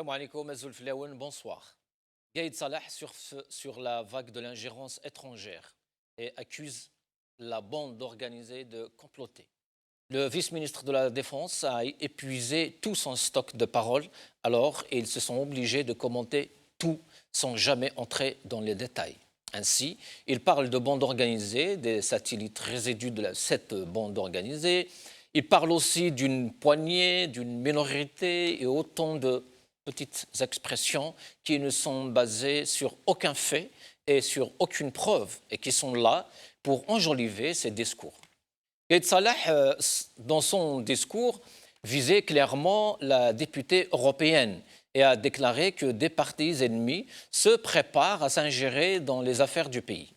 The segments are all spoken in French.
Salam alaikum, Azoul Flaouen, bonsoir. Gaïd Salah sur la vague de l'ingérence étrangère et accuse la bande organisée de comploter. Le vice-ministre de la Défense a épuisé tout son stock de paroles, alors ils se sont obligés de commenter tout sans jamais entrer dans les détails. Ainsi, il parle de bandes organisées, des satellites résidus de cette bande organisée. Il parle aussi d'une poignée, d'une minorité et autant de petites expressions qui ne sont basées sur aucun fait et sur aucune preuve et qui sont là pour enjoliver ces discours. Gaïd Salah, dans son discours, visait clairement la députée européenne et a déclaré que des partis ennemis se préparent à s'ingérer dans les affaires du pays.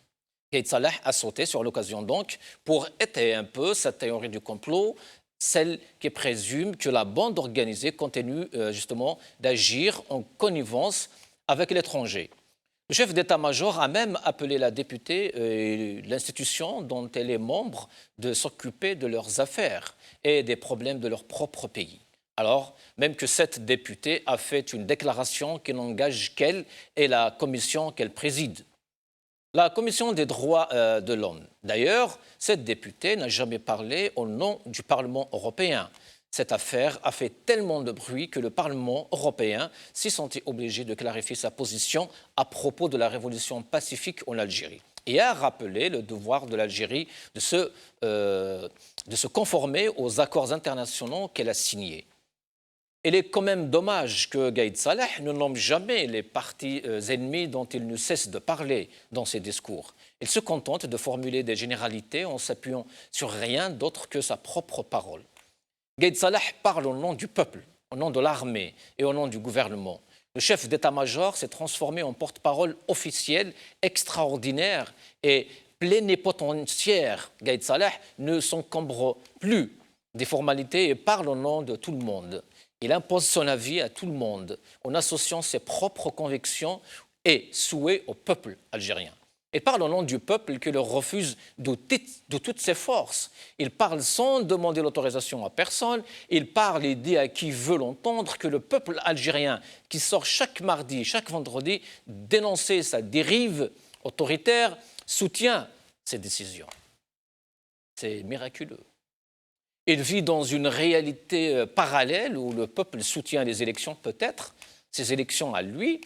Gaïd Salah a sauté sur l'occasion donc pour étayer un peu cette théorie du complot, celle qui présume que la bande organisée continue justement d'agir en connivence avec l'étranger. Le chef d'état-major a même appelé la députée et l'institution dont elle est membre de s'occuper de leurs affaires et des problèmes de leur propre pays. Alors, même que cette députée a fait une déclaration qui n'engage qu'elle et la commission qu'elle préside. La commission des droits de l'homme. D'ailleurs, cette députée n'a jamais parlé au nom du Parlement européen. Cette affaire a fait tellement de bruit que le Parlement européen s'est senti obligé de clarifier sa position à propos de la révolution pacifique en Algérie et a rappelé le devoir de l'Algérie de se conformer aux accords internationaux qu'elle a signés. Il est quand même dommage que Gaïd Salah ne nomme jamais les partis ennemis dont il ne cesse de parler dans ses discours. Il se contente de formuler des généralités en s'appuyant sur rien d'autre que sa propre parole. Gaïd Salah parle au nom du peuple, au nom de l'armée et au nom du gouvernement. Le chef d'état-major s'est transformé en porte-parole officiel extraordinaire et plénipotentiaire. Gaïd Salah ne s'encombre plus des formalités et parle au nom de tout le monde. Il impose son avis à tout le monde en associant ses propres convictions et souhaits au peuple algérien. Il parle au nom du peuple qui le refuse de toutes ses forces. Il parle sans demander l'autorisation à personne. Il parle et dit à qui veut l'entendre que le peuple algérien qui sort chaque mardi, chaque vendredi, dénoncer sa dérive autoritaire, soutient ses décisions. C'est miraculeux. Il vit dans une réalité parallèle où le peuple soutient les élections, peut-être, ces élections à lui.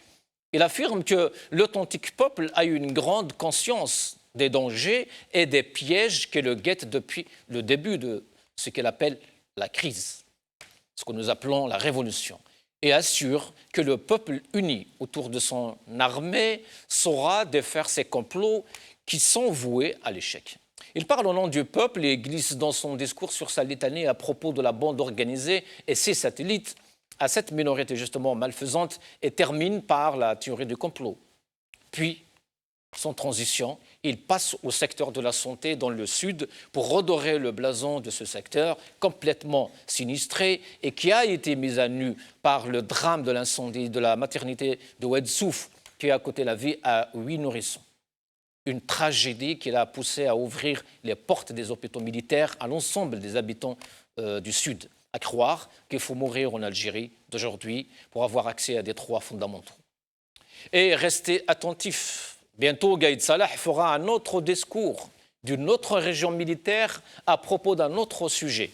Il affirme que l'authentique peuple a une grande conscience des dangers et des pièges qui le guettent depuis le début de ce qu'il appelle la crise, ce que nous appelons la révolution, et assure que le peuple uni autour de son armée saura défaire ces complots qui sont voués à l'échec. Il parle au nom du peuple et glisse dans son discours sur sa litanie à propos de la bande organisée et ses satellites à cette minorité justement malfaisante et termine par la théorie du complot. Puis, sans transition, il passe au secteur de la santé dans le sud pour redorer le blason de ce secteur complètement sinistré et qui a été mis à nu par le drame de l'incendie de la maternité de Oued Souf qui a coûté la vie à 8 nourrissons. Une tragédie qui l'a poussé à ouvrir les portes des hôpitaux militaires à l'ensemble des habitants du Sud, à croire qu'il faut mourir en Algérie d'aujourd'hui pour avoir accès à des droits fondamentaux. Et restez attentifs. Bientôt, Gaïd Salah fera un autre discours d'une autre région militaire à propos d'un autre sujet.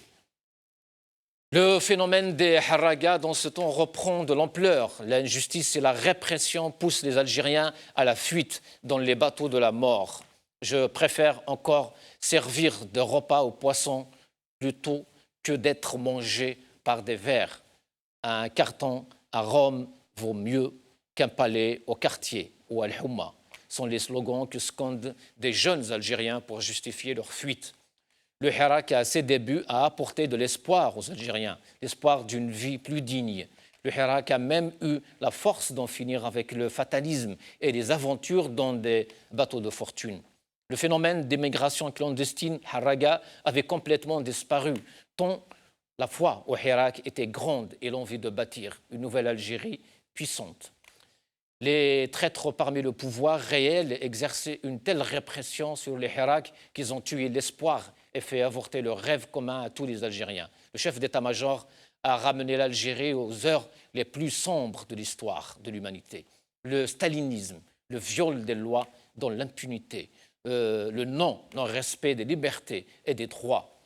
Le phénomène des haragas dans ce temps reprend de l'ampleur. L'injustice et la répression poussent les Algériens à la fuite dans les bateaux de la mort. Je préfère encore servir de repas aux poissons plutôt que d'être mangé par des vers. Un carton à Rome vaut mieux qu'un palais au quartier ou à Al-Houma, sont les slogans que scandent des jeunes Algériens pour justifier leur fuite. Le Hirak, à ses débuts, a apporté de l'espoir aux Algériens, l'espoir d'une vie plus digne. Le Hirak a même eu la force d'en finir avec le fatalisme et les aventures dans des bateaux de fortune. Le phénomène d'immigration clandestine Haraga avait complètement disparu, tant la foi au Hirak était grande et l'envie de bâtir une nouvelle Algérie puissante. Les traîtres parmi le pouvoir réel exerçaient une telle répression sur les Hirak qu'ils ont tué l'espoir et fait avorter le rêve commun à tous les Algériens. Le chef d'état-major a ramené l'Algérie aux heures les plus sombres de l'histoire de l'humanité. Le stalinisme, le viol des lois dans l'impunité, le non-respect des libertés et des droits.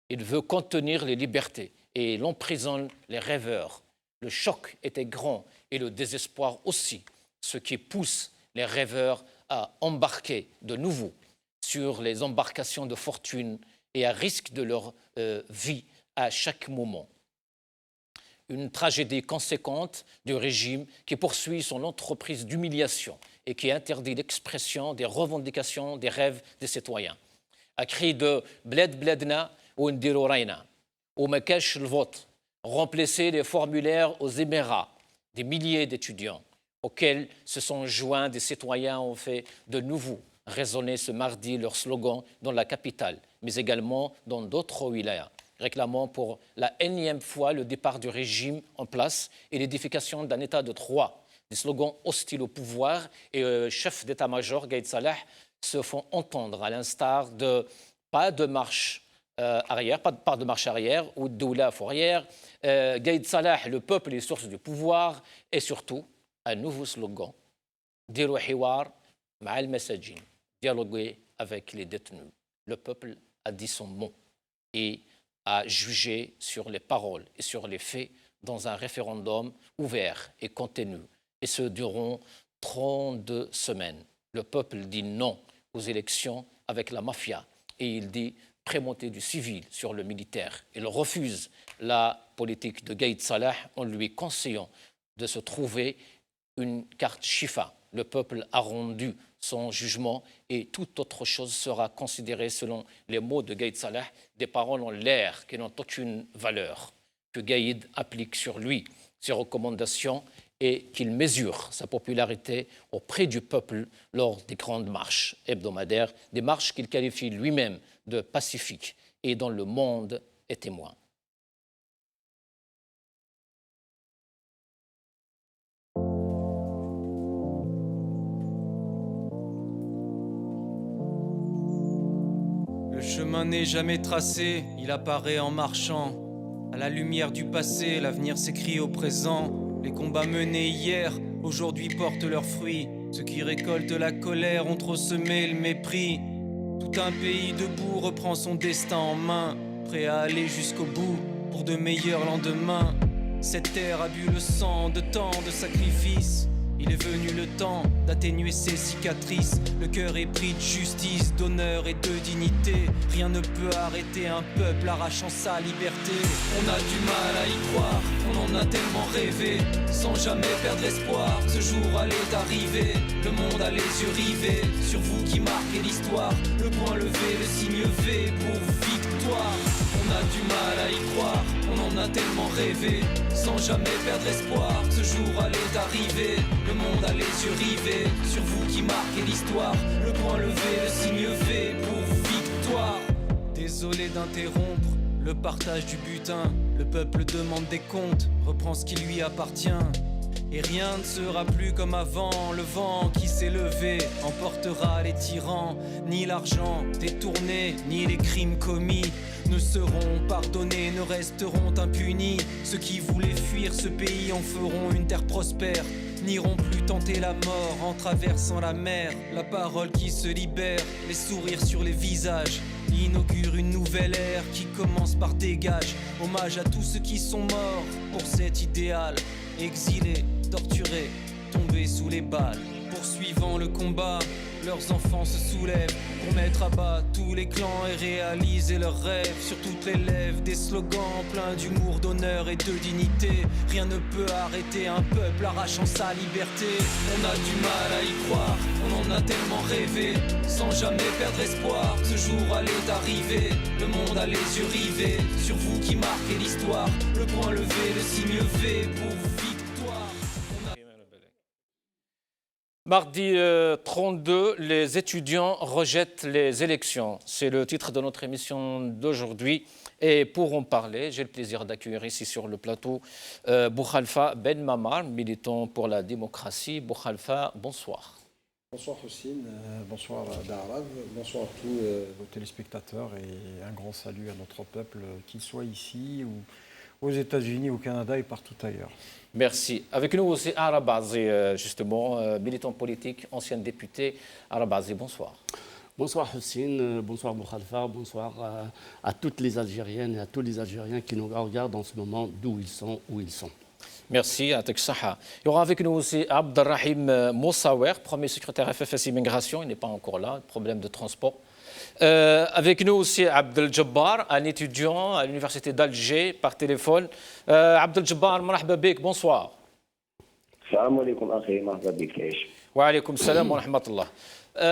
Il veut contenir les libertés et il emprisonne les rêveurs. Le choc était grand et le désespoir aussi, ce qui pousse les rêveurs à embarquer de nouveau sur les embarcations de fortune et à risque de leur vie à chaque moment. Une tragédie conséquente du régime qui poursuit son entreprise d'humiliation et qui interdit l'expression des revendications, des rêves des citoyens. À cri de « bled bledna » ou « ndiru rayna » ou « mekash le vote », remplacer les formulaires aux Émirats. Des milliers d'étudiants auxquels se sont joints des citoyens ont fait de nouveau résonner ce mardi leur slogan dans la capitale, mais également dans d'autres wilayas, réclamant pour la énième fois le départ du régime en place et l'édification d'un état de droit. Des slogans hostiles au pouvoir et le chef d'état-major, Gaïd Salah, se font entendre à l'instar de pas de marche arrière, pas de marche arrière ou de doula fourrière. Gaïd Salah, le peuple est source du pouvoir et surtout un nouveau slogan, Diru Hiwar Ma'al Masajin, dialoguer avec les détenus. Le peuple a dit son mot et a jugé sur les paroles et sur les faits dans un référendum ouvert et contenu. Et ce durant 32 semaines. Le peuple dit non aux élections avec la mafia et il dit prémonter du civil sur le militaire. Il refuse la politique de Gaïd Salah en lui conseillant de se trouver une carte Shifa. Le peuple a rendu son jugement et toute autre chose sera considérée selon les mots de Gaïd Salah, des paroles en l'air qui n'ont aucune valeur, que Gaïd applique sur lui ses recommandations et qu'il mesure sa popularité auprès du peuple lors des grandes marches hebdomadaires, des marches qu'il qualifie lui-même de pacifiques et dont le monde est témoin. Le chemin n'est jamais tracé, il apparaît en marchant. À la lumière du passé, l'avenir s'écrit au présent. Les combats menés hier, aujourd'hui portent leurs fruits. Ceux qui récoltent la colère ont trop semé le mépris. Tout un pays debout reprend son destin en main, prêt à aller jusqu'au bout pour de meilleurs lendemains. Cette terre a bu le sang de tant de sacrifices. Il est venu le temps d'atténuer ses cicatrices. Le cœur est pris de justice, d'honneur et de dignité. Rien ne peut arrêter un peuple arrachant sa liberté. On a du mal à y croire, on en a tellement rêvé. Sans jamais perdre espoir, ce jour allait arriver. Le monde a les yeux rivés sur vous qui marquez l'histoire. Le poing levé, le signe V pour victoire. On a du mal à y croire, on en a tellement rêvé. Sans jamais perdre espoir, ce jour allait arriver. Le monde a les yeux rivés sur vous qui marquez l'histoire. Le poing levé, le signe V pour victoire. Désolé d'interrompre le partage du butin. Le peuple demande des comptes, reprend ce qui lui appartient. Et rien ne sera plus comme avant. Le vent qui s'est levé emportera les tyrans. Ni l'argent détourné, ni les crimes commis ne seront pardonnés, ne resteront impunis. Ceux qui voulaient fuir ce pays en feront une terre prospère. N'iront plus tenter la mort en traversant la mer. La parole qui se libère, les sourires sur les visages, inaugure une nouvelle ère qui commence par dégage. Hommage à tous ceux qui sont morts pour cet idéal. Exilés, torturés, tombés sous les balles. Poursuivant le combat, leurs enfants se soulèvent pour mettre à bas tous les clans et réaliser leurs rêves. Sur toutes les lèvres, des slogans pleins d'humour, d'honneur et de dignité. Rien ne peut arrêter un peuple arrachant sa liberté. On a du mal à y croire, on en a tellement rêvé. Sans jamais perdre espoir, ce jour allait arriver. Le monde a les yeux rivés sur vous qui marquez l'histoire. Le poing levé, le signe V pour victoire. Mardi 32, les étudiants rejettent les élections. C'est le titre de notre émission d'aujourd'hui. Et pour en parler, j'ai le plaisir d'accueillir ici sur le plateau Boukhalifa Ben Mamar, militant pour la démocratie. Boukhalifa, bonsoir. Bonsoir Houssine, bonsoir Darav, bonsoir à tous vos téléspectateurs et un grand salut à notre peuple, qu'il soit ici aux États-Unis, au Canada et partout ailleurs. Merci. Avec nous aussi Arab Azi, justement, militant politique, ancien député. Arab Azi, bonsoir. Bonsoir Hussein, bonsoir Moukhalfa, bonsoir à toutes les Algériennes et à tous les Algériens qui nous regardent en ce moment, d'où ils sont, où ils sont. Merci, Atek Saha. Il y aura avec nous aussi Abdelrahim Moussawer, premier secrétaire FFS Immigration, il n'est pas encore là, problème de transport. Avec nous aussi Abdel Jabbar, un étudiant à l'université d'Alger par téléphone. Abdel Jabbar, marhaba bik, bonsoir. Salam alaikum akhi, marhaba bik, Aish. Wa alaykoum salam wa rahmatullah.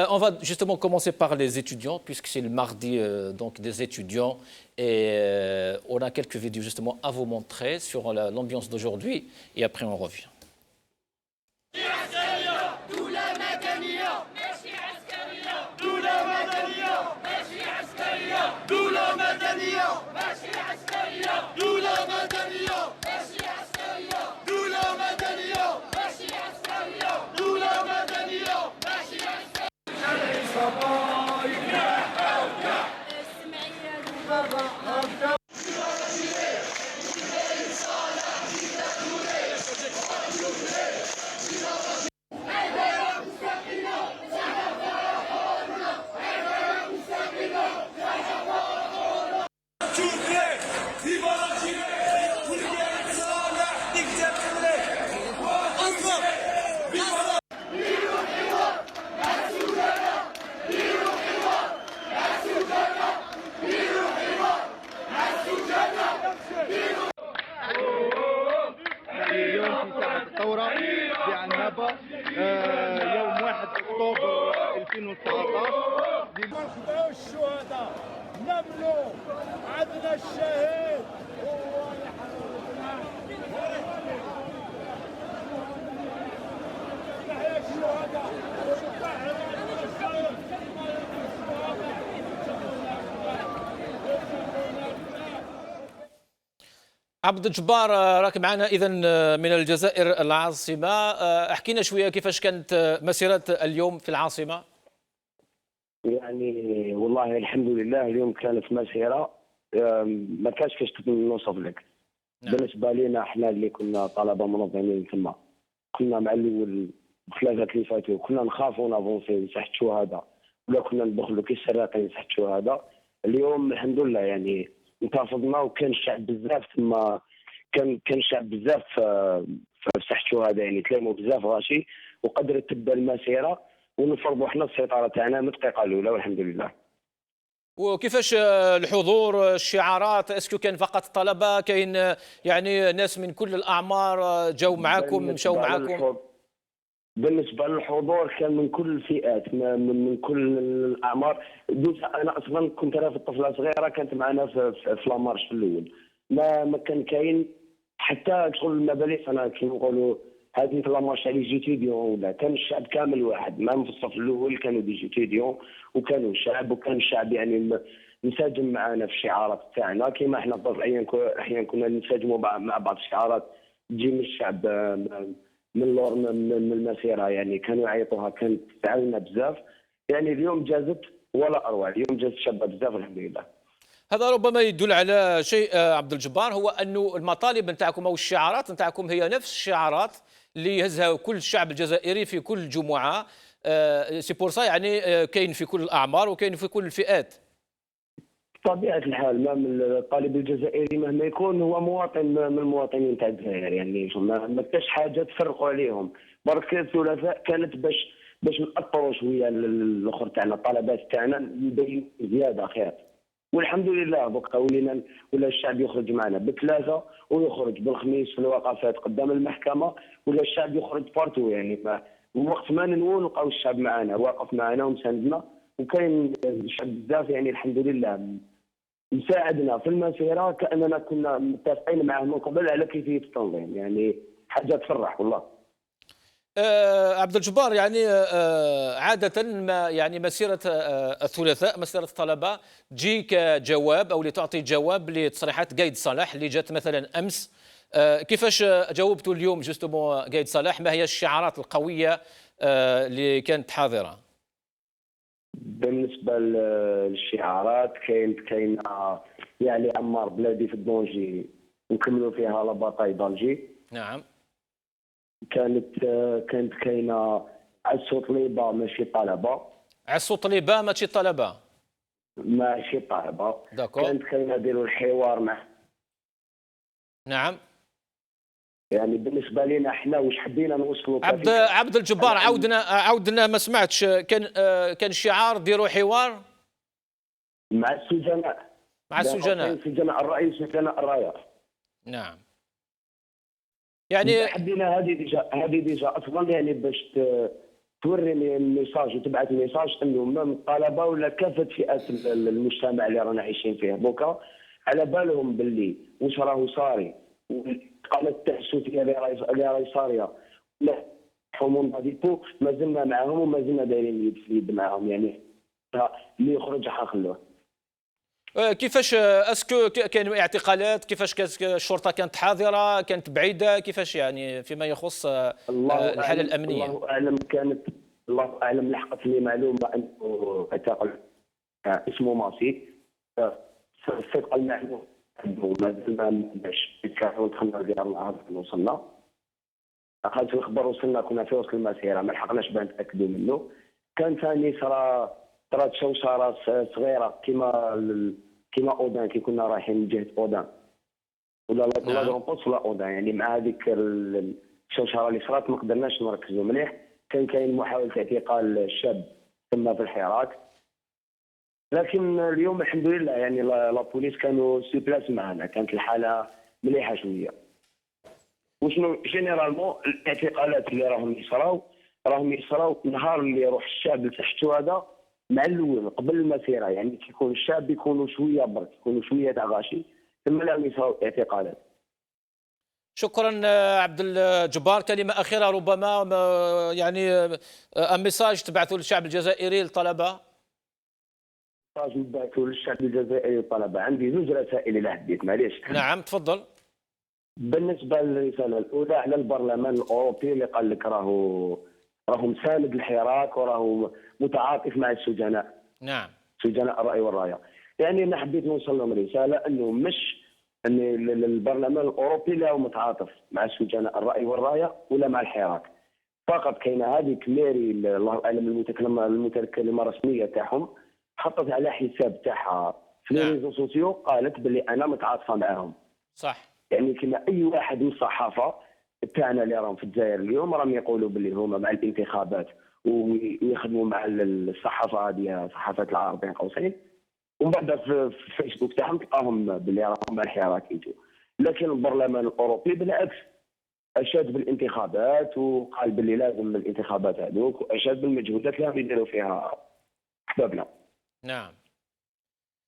On va justement commencer par les étudiants, puisque c'est le mardi donc des étudiants. Et on a quelques vidéos justement à vous montrer sur l'ambiance d'aujourd'hui. Et après, on revient. اليوم في ساحة الثورة في عنابة يوم 1 أكتوبر 2019 نخبئوا الشهداء نملوا عندنا الشهيد هو يحيى الشهداء عبد الجبار راك معنا اذا من الجزائر العاصمه. احكي لنا شويه كيفاش كانت مسيره اليوم في العاصمه. يعني والله الحمد لله اليوم كانت مسيرة ما كانش كيفاش نوصف لك. نعم. بالنسبة لنا احنا اللي كنا طلبة منظمين ثم كنا مع الأول الثلاثة اللي فاتوا كنا نخافوا نافونسي لساحة الشهداء ولا كنا ندخلوا كي السراقين لساحة الشهداء. اليوم الحمد لله يعني انتفضنا وكان الشعب بزاف ثم كان الشعب بزاف في ساحة الشهداء يعني تلاموا بزاف غاشي وقدرت تبدا المسيرة ونفرضوا احنا السيطرة تاعنا من الدقيقة الأولى والحمد لله. وكيفاش الحضور الشعارات اسكو كان فقط طلبه كاين يعني ناس من كل الاعمار جاوا معاكم مشاو معاكم؟ بالنسبة للحضور كان من كل الفئات من كل الأعمار. أنا أصلا كنت أنا في الطفلة صغيرة كانت معنا في لامارش في الأول ما كان كاين حتى شغل المبالغ. أنا كي نقولوا هذه في لامارش على جيتيديون ولا كان الشعب كامل واحد ما في الصف الأول كانوا دي جيتيديون وكانوا شعب وكان الشعب يعني نساجم معنا في الشعارات تاعنا كيما احنا في أحيانا كنا نساجموا مع بعض الشعارات تجي من الشعب من اللور من المسيره يعني كانوا يعيطوها كانت تعاوننا بزاف. يعني اليوم جازت ولا اروع اليوم جازت شابه بزاف الحمد لله. هذا ربما يدل على شيء عبد الجبار هو انه المطالب نتاعكم او الشعارات نتاعكم هي نفس الشعارات اللي يهزها كل الشعب الجزائري في كل جمعه. سي بور سا يعني كاين في كل الاعمار وكاين في كل الفئات. بطبيعه الحال ما من الطالب الجزائري مهما يكون هو مواطن من المواطنين تاع الجزائر يعني ما كاش حاجه تفرقوا عليهم. برك الثلاثاء كانت باش نأطروا شويه الاخر تاعنا الطلبات تاعنا نبين زياده خير والحمد لله. بقى ولا الشعب يخرج معنا بالثلاثه ويخرج بالخميس في الوقفات قدام المحكمه ولا الشعب يخرج بارتو يعني وقت ما نلقاو الشعب معنا واقف معنا ومساندنا وكاين الشعب بزاف يعني الحمد لله مساعدنا في المسيره كاننا كنا متفقين معه من قبل على كيفيه التنظيم يعني حاجه تفرح والله. عبد الجبار يعني عادة ما يعني مسيرة الثلاثاء مسيرة الطلبة تجي كجواب أو لتعطي جواب لتصريحات قايد صالح اللي جات مثلا أمس. كيفاش جاوبتوا اليوم جوستومون قايد صالح؟ ما هي الشعارات القوية اللي كانت حاضرة؟ بالنسبة للشعارات كاين يعني عمار بلادي في الدونجي ونكملوا فيها لا باطاي دالجي. نعم. كانت كاينه عسو طليبه ماشي طلبه. عسو طليبه ماشي طلبه. ماشي طلبه. داكور. كانت كاينه ديروا الحوار مع. نعم. يعني بالنسبه لنا احنا واش حبينا نوصلوا عبد الجبار، عاودنا ما سمعتش. كان شعار ديروا حوار مع السجناء. مع السجناء. سجناء الرئيس سجناء الرايه. نعم. يعني حبينا هذه ديجا اصلا يعني باش توري الميساج وتبعث الميساج انه من الطلبه ولا كافه فئات المجتمع اللي رانا عايشين فيه دوكا على بالهم باللي واش راهو صاري، والقناه التعسفيه اللي راهي صاريه لا حموم غاديكو مازلنا معاهم ومازلنا دايرين يد في يد معاهم. يعني اللي يخرج حنخلوه. كيفاش اسكو كاين اعتقالات؟ كيفاش الشرطه كانت حاضره، كانت بعيده؟ كيفاش يعني فيما يخص الحاله الامنيه؟ الله اعلم لحقت لي معلومه انه اعتقل اسمه ماسي. الصدق المعلوم مازلنا باش كانوا دخلنا ديال النهار وصلنا. اخذت الخبر وصلنا كنا في وسط المسيره ما لحقناش بان نتاكدوا منه. كان ثاني صرات شوشره صغيره كيما اودان كي كنا رايحين من جهه اودان ولا لا غونبوس ولا اودان. يعني مع هذيك الشوشره اللي صرات ما قدرناش نركزوا مليح. كاين محاوله اعتقال الشاب تم في الحراك. لكن اليوم الحمد لله يعني لا بوليس كانوا سي بلاس معنا. كانت الحاله مليحه شويه. وشنو جينيرالمون الاعتقالات اللي راهم يصراو نهار اللي يروح الشاب لتحتو هذا مع الاول قبل المسيره. يعني كيكون الشاب يكونوا شويه برك يكونوا شويه تاع غاشي ثم لا يصراو اعتقالات. شكرا عبد الجبار. كلمه اخيره ربما يعني ميساج تبعثوا للشعب الجزائري الطلبه. ميساج نبعثوا للشعب الجزائري الطلبه. عندي زوج رسائل الى حديت معليش. نعم تفضل. بالنسبه للرساله الاولى على البرلمان الاوروبي اللي قال لك راهو مساند الحراك وراهو متعاطف مع السجناء. نعم. سجناء الراي والرايه. يعني انا حبيت نوصل لهم رساله انه مش ان البرلمان الاوروبي لا هو متعاطف مع سجناء الراي والرايه ولا مع الحراك. فقط كاينه هذيك ميري الله اعلم المتكلمه الرسميه تاعهم حطت على حساب تاعها في لي ريزو سوسيو قالت باللي انا متعاطفه معاهم. صح. يعني كما اي واحد من الصحافه تاعنا اللي راهم في الجزائر اليوم راهم يقولوا باللي هما مع الانتخابات ويخدموا مع الصحافه هذه صحافه العرب بين قوسين. ومن بعد في الفيسبوك تاعهم تلقاهم باللي راهم مع الحراك يجوا. لكن البرلمان الاوروبي بالعكس اشاد بالانتخابات وقال باللي لازم الانتخابات هذوك واشاد بالمجهودات اللي راهم يديروا فيها احبابنا. نعم.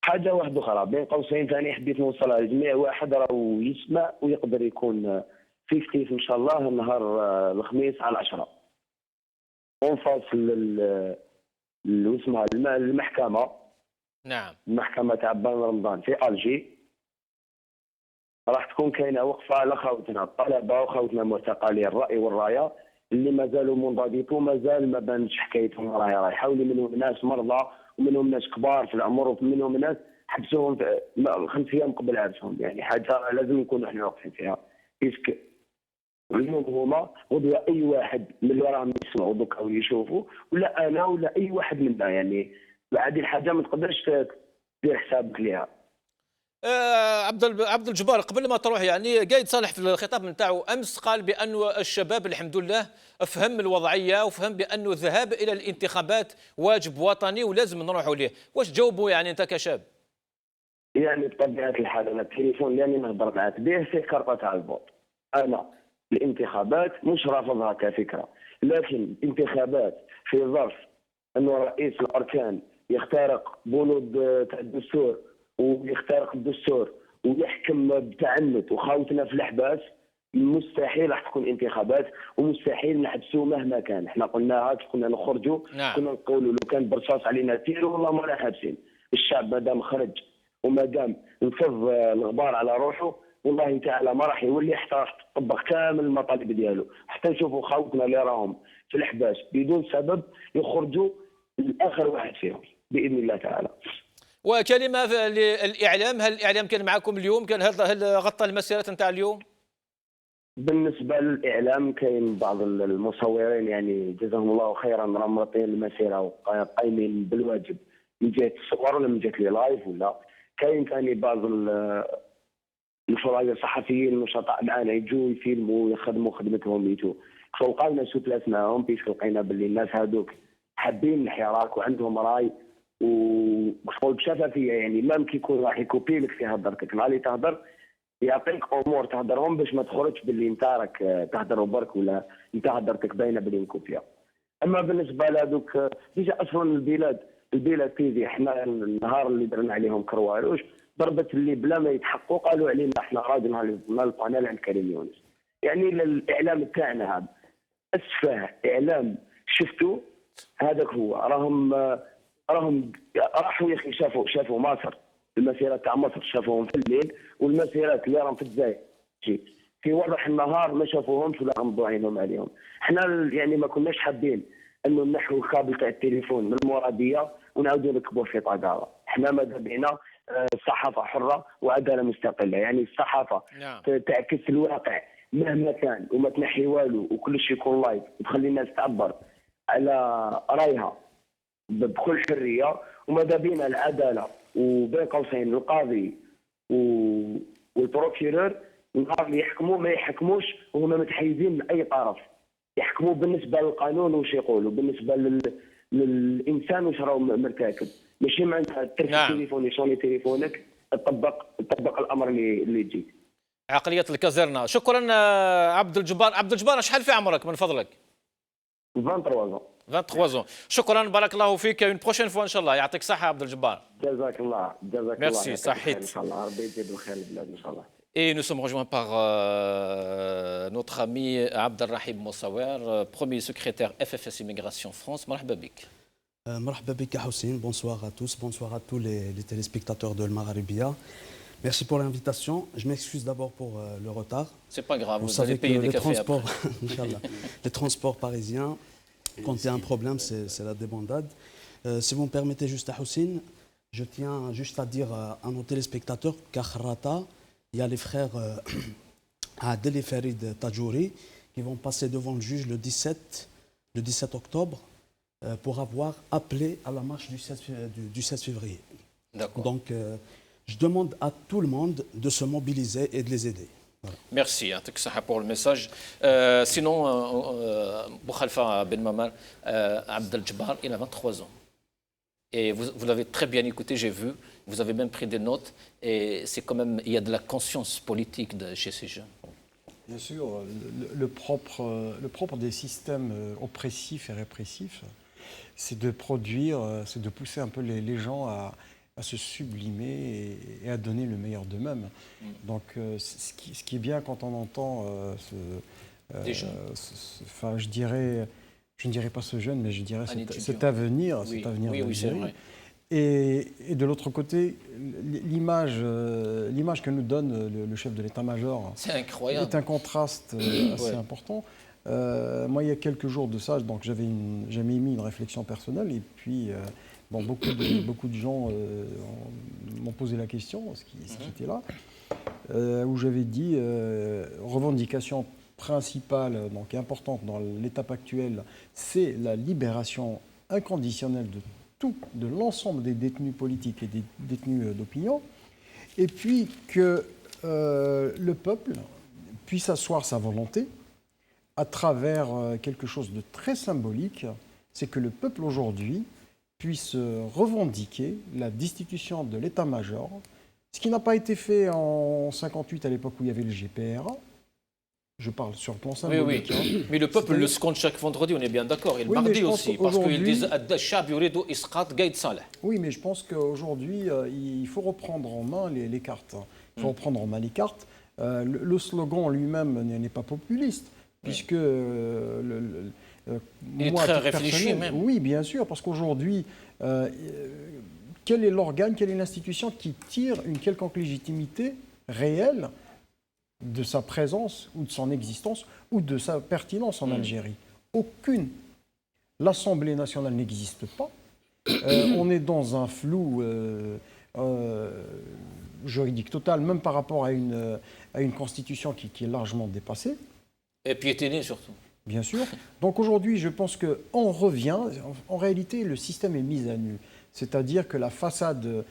حاجه واحده اخرى بين قوسين ثاني حبيت نوصلها لجميع واحد راهو يسمع ويقدر يكون في كتيف ان شاء الله نهار الخميس على 10 ونفاصل اسمها المحكمه. نعم. المحكمه تاع بن رمضان في الجي راح تكون كاينه وقفه على خوتنا الطلبه وخوتنا معتقلي الراي والرايه اللي مازالوا منضبطوا مازال ما بانش حكايتهم راهي رايحه. واللي منهم ناس مرضى ومنهم ناس كبار في العمر ومنهم ناس حبسوهم 5 ايام قبل عرسهم. يعني حاجه لازم نكونوا احنا واقفين فيها. بيسك اليوم هما غدوه اي واحد من اللي راهم يسمعوا دوكا ويشوفوا ولا انا ولا اي واحد منا يعني هذه الحاجه ما تقدرش دير حسابك ليها. عبد الجبار قبل ما تروح يعني قايد صالح في الخطاب نتاعو امس قال بأن الشباب الحمد لله فهم الوضعيه وفهم بأن الذهاب الى الانتخابات واجب وطني ولازم نروحوا ليه. واش تجاوبوا يعني انت كشاب؟ يعني بطبيعه الحال انا التليفون اللي يعني نهضر معاك به في كرطه تاع الفوت. انا الانتخابات مش رافضها كفكره لكن الانتخابات في ظرف انه رئيس الاركان يخترق بنود تاع الدستور ويخترق الدستور ويحكم بتعنت وخاوتنا في الحباس مستحيل راح تكون انتخابات ومستحيل نحبسوا مهما كان. احنا قلناها كنا نخرجوا. نعم. كنا نقولوا لو كان برصاص علينا تيروا والله ما راح حابسين. الشعب ما دام خرج وما دام نفض الغبار على روحه والله تعالى ما راح يولي حتى راح تطبق كامل المطالب ديالو. حتى نشوفوا خاوتنا اللي راهم في الحباس بدون سبب يخرجوا لاخر واحد فيهم باذن الله تعالى. وكلمة للإعلام، هل الإعلام كان معكم اليوم؟ هل غطى المسيرات نتاع اليوم؟ بالنسبه للاعلام كاين بعض المصورين يعني جزاهم الله خيرا رامطين المسيره وقايمين بالواجب من جهه الصور ولا من جهه لي لايف ولا كاين ثاني بعض الصحفيين النشطاء معنا يجوا يفيلموا يخدموا خدمتهم يجوا فوقعنا سوبلاس معاهم بيسك لقينا باللي الناس هذوك حابين الحراك وعندهم راي وشغل بشفافيه يعني مام كي يكون راح يكوبي لك في هضرتك نهار اللي تهضر يعطيك امور تهضرهم باش ما تخرجش باللي انت راك تهضر برك ولا انت هضرتك باينه باللي مكوبيه. اما بالنسبه لهذوك ديجا اصلا البلاد تيزي احنا النهار اللي درنا عليهم كرواروش ضربت اللي بلا ما يتحققوا قالوا علينا احنا راجل نهار القناه عند كريم يونس. يعني الاعلام تاعنا هذا اسفه اعلام شفتوا هذاك هو راهم راحوا يا اخي شافوا مصر المسيره تاع مصر شافوهم في الليل والمسيرات اللي راهم في الجزائر في وضح النهار ما شافوهمش ولا غمضوا عينهم عليهم. احنا يعني ما كناش حابين انه نحو الكابل تاع التليفون من المراديه ونعاودوا نركبوه في طاقاره. احنا ماذا بينا الصحافه حره وعداله مستقله يعني الصحافه تعكس الواقع مهما كان وما تنحي والو وكل شيء يكون لايف وتخلي الناس تعبر على رايها بكل حريه وماذا بينا العداله وبين قوسين القاضي والبروكيرور النهار اللي يحكموا ما يحكموش وهما متحيزين لاي طرف يحكموا بالنسبه للقانون واش يقولوا بالنسبه للانسان واش راهو مرتكب ماشي معناتها ترفد التليفون يصوني تليفونك تطبق الامر اللي يجي. عقليه الكازيرنا. شكرا عبد الجبار شحال في عمرك من فضلك؟ 23 شكرا بارك الله فيك اون بروشين فوا ان شاء الله. يعطيك الصحه عبد الجبار. جزاك الله ميرسي صحيت ان شاء الله ربي يجيب الخير للبلاد ان شاء الله. Et nous sommes rejoints par notre ami Abdelrahim Moussawer, premier secrétaire FFS Immigration France. مرحبا بك. مرحبا بك Houssine, bonsoir à tous, bonsoir à tous les téléspectateurs de Al-Maghribia. Merci pour l'invitation. Je m'excuse d'abord pour le retard. C'est pas grave, vous savez allez payer des cafés après. Les transports parisiens, quand il y a un problème, c'est la débandade. Si vous me permettez juste à Houssine, je tiens juste à dire à nos téléspectateurs qu'à Kharrata, il y a les frères Adel et Farid Tajouri qui vont passer devant le juge le 17 octobre pour avoir appelé à la marche du 16 février. D'accord. Donc, je demande à tout le monde de se mobiliser et de les aider. Voilà. Merci, يعطيك الصحة pour le message. Sinon, Boukhalifa Ben Mamar, Abdel Jabbar, il a 23 ans. Et vous l'avez très bien écouté, j'ai vu. Vous avez même pris des notes. Et c'est quand même, il y a de la conscience politique chez ces jeunes. Bien sûr, le propre des systèmes oppressifs et répressifs, c'est de produire, c'est de pousser un peu les gens à se sublimer et à donner le meilleur d'eux-mêmes. Donc, ce qui est bien quand on entend enfin, je ne dirais pas ce jeune, mais je dirais cet avenir oui, c'est vrai. Et de l'autre côté, l'image que nous donne le chef de l'état-major est un contraste assez important. Moi, il y a quelques jours de ça, donc j'avais émis une réflexion personnelle et puis bon, beaucoup de gens m'ont posé la question, ce qui était là, où j'avais dit revendication principale, donc importante dans l'étape actuelle, c'est la libération inconditionnelle de l'ensemble des détenus politiques et des détenus d'opinion, et puis que le peuple puisse asseoir sa volonté à travers quelque chose de très symbolique, c'est que le peuple aujourd'hui puisse revendiquer la destitution de l'état-major, ce qui n'a pas été fait en 58 à l'époque où il y avait le GPRA. Je parle sur le plan symbolique. Oui. Mais le peuple le seconde chaque vendredi, on est bien d'accord. Et le mardi aussi, parce qu'ils disent oui, mais je pense qu'aujourd'hui, il faut reprendre en main les cartes. Il faut reprendre en main les cartes. Le slogan lui-même n'est pas populiste, puisque il est très réfléchi même. Oui, bien sûr, parce qu'aujourd'hui, quel est l'organe, quelle est l'institution qui tire une quelconque légitimité réelle de sa présence ou de son existence ou de sa pertinence en Algérie? Aucune. L'Assemblée nationale n'existe pas. On est dans un flou juridique total, même par rapport à une constitution qui est largement dépassée. Et piétinée surtout. Bien sûr. Donc aujourd'hui, je pense qu'on revient. En réalité, le système est mis à nu. C'est-à-dire que la façade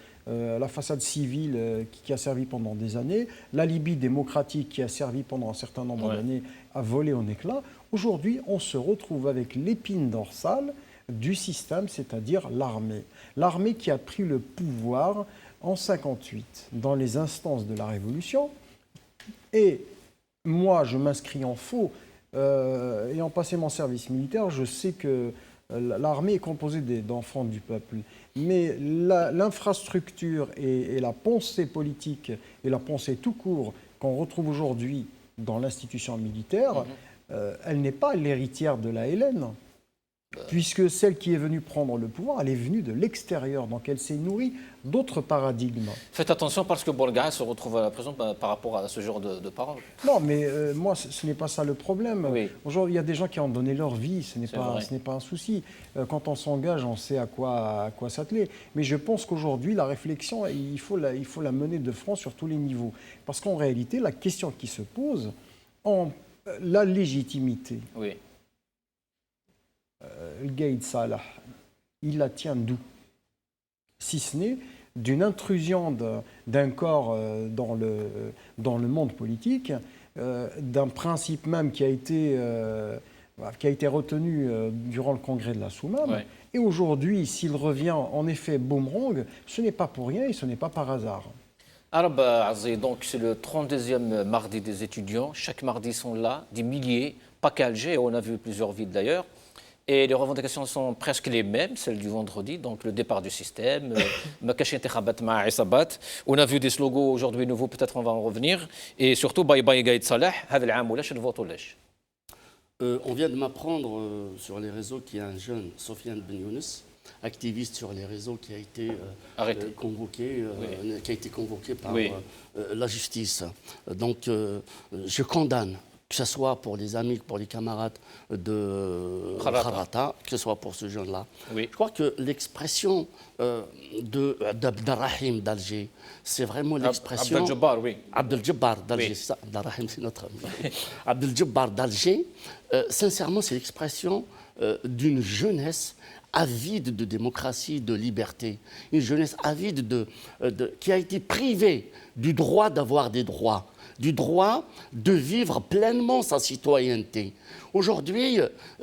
civile qui a servi pendant des années, l'alibi démocratique qui a servi pendant un certain nombre d'années a volé en éclats. Aujourd'hui, on se retrouve avec l'épine dorsale du système, c'est-à-dire l'armée. L'armée qui a pris le pouvoir en 1958 dans les instances de la Révolution. Et moi, je m'inscris en faux. Ayant passé mon service militaire, je sais que l'armée est composée d'enfants du peuple. Mais l'infrastructure et la pensée politique et la pensée tout court qu'on retrouve aujourd'hui dans l'institution militaire, elle n'est pas l'héritière de la Hélène. Puisque celle qui est venue prendre le pouvoir, elle est venue de l'extérieur, donc elle s'est nourrie d'autres paradigmes. Faites attention parce que Bolgare se retrouve à la prison par rapport à ce genre de paroles. Non, mais moi, ce n'est pas ça le problème. Oui. Aujourd'hui, il y a des gens qui ont donné leur vie, ce n'est pas un souci. Quand on s'engage, on sait à quoi s'atteler. Mais je pense qu'aujourd'hui, la réflexion, il faut la mener de front sur tous les niveaux. Parce qu'en réalité, la question qui se pose, la légitimité. Oui. Le Gaïd Salah, il la tient d'où? Si ce n'est d'une intrusion d'un corps dans le monde politique, d'un principe même qui a été retenu durant le congrès de la Soumam. Ouais. Et aujourd'hui, s'il revient en effet boomerang, ce n'est pas pour rien et ce n'est pas par hasard. Arab Azé, donc c'est le 32e mardi des étudiants. Chaque mardi sont là, des milliers, pas qu'à Alger, on a vu plusieurs villes d'ailleurs. Et les revendications sont presque les mêmes, celles du vendredi, donc le départ du système, on a vu des slogans aujourd'hui nouveaux, peut-être on va en revenir, et surtout Bye Bye Gaïd Salah, on vient de m'apprendre sur les réseaux qu'il y a un jeune, Sofiane Ben Younes, activiste sur les réseaux, qui a été convoqué, par la justice. Donc je condamne, que ce soit pour les amis, pour les camarades de Kharata, que ce soit pour ce jeune-là. Oui. Je crois que l'expression d'Abdelrahim d'Alger, c'est vraiment l'expression... Abdel-Jabbar, oui. Abdel-Jabbar d'Alger, oui. C'est ça, Abdelrahim, c'est notre ami. Abdel-Jabbar d'Alger, sincèrement, c'est l'expression d'une jeunesse avide de démocratie, de liberté. Une jeunesse avide qui a été privée du droit d'avoir des droits, du droit de vivre pleinement sa citoyenneté. Aujourd'hui,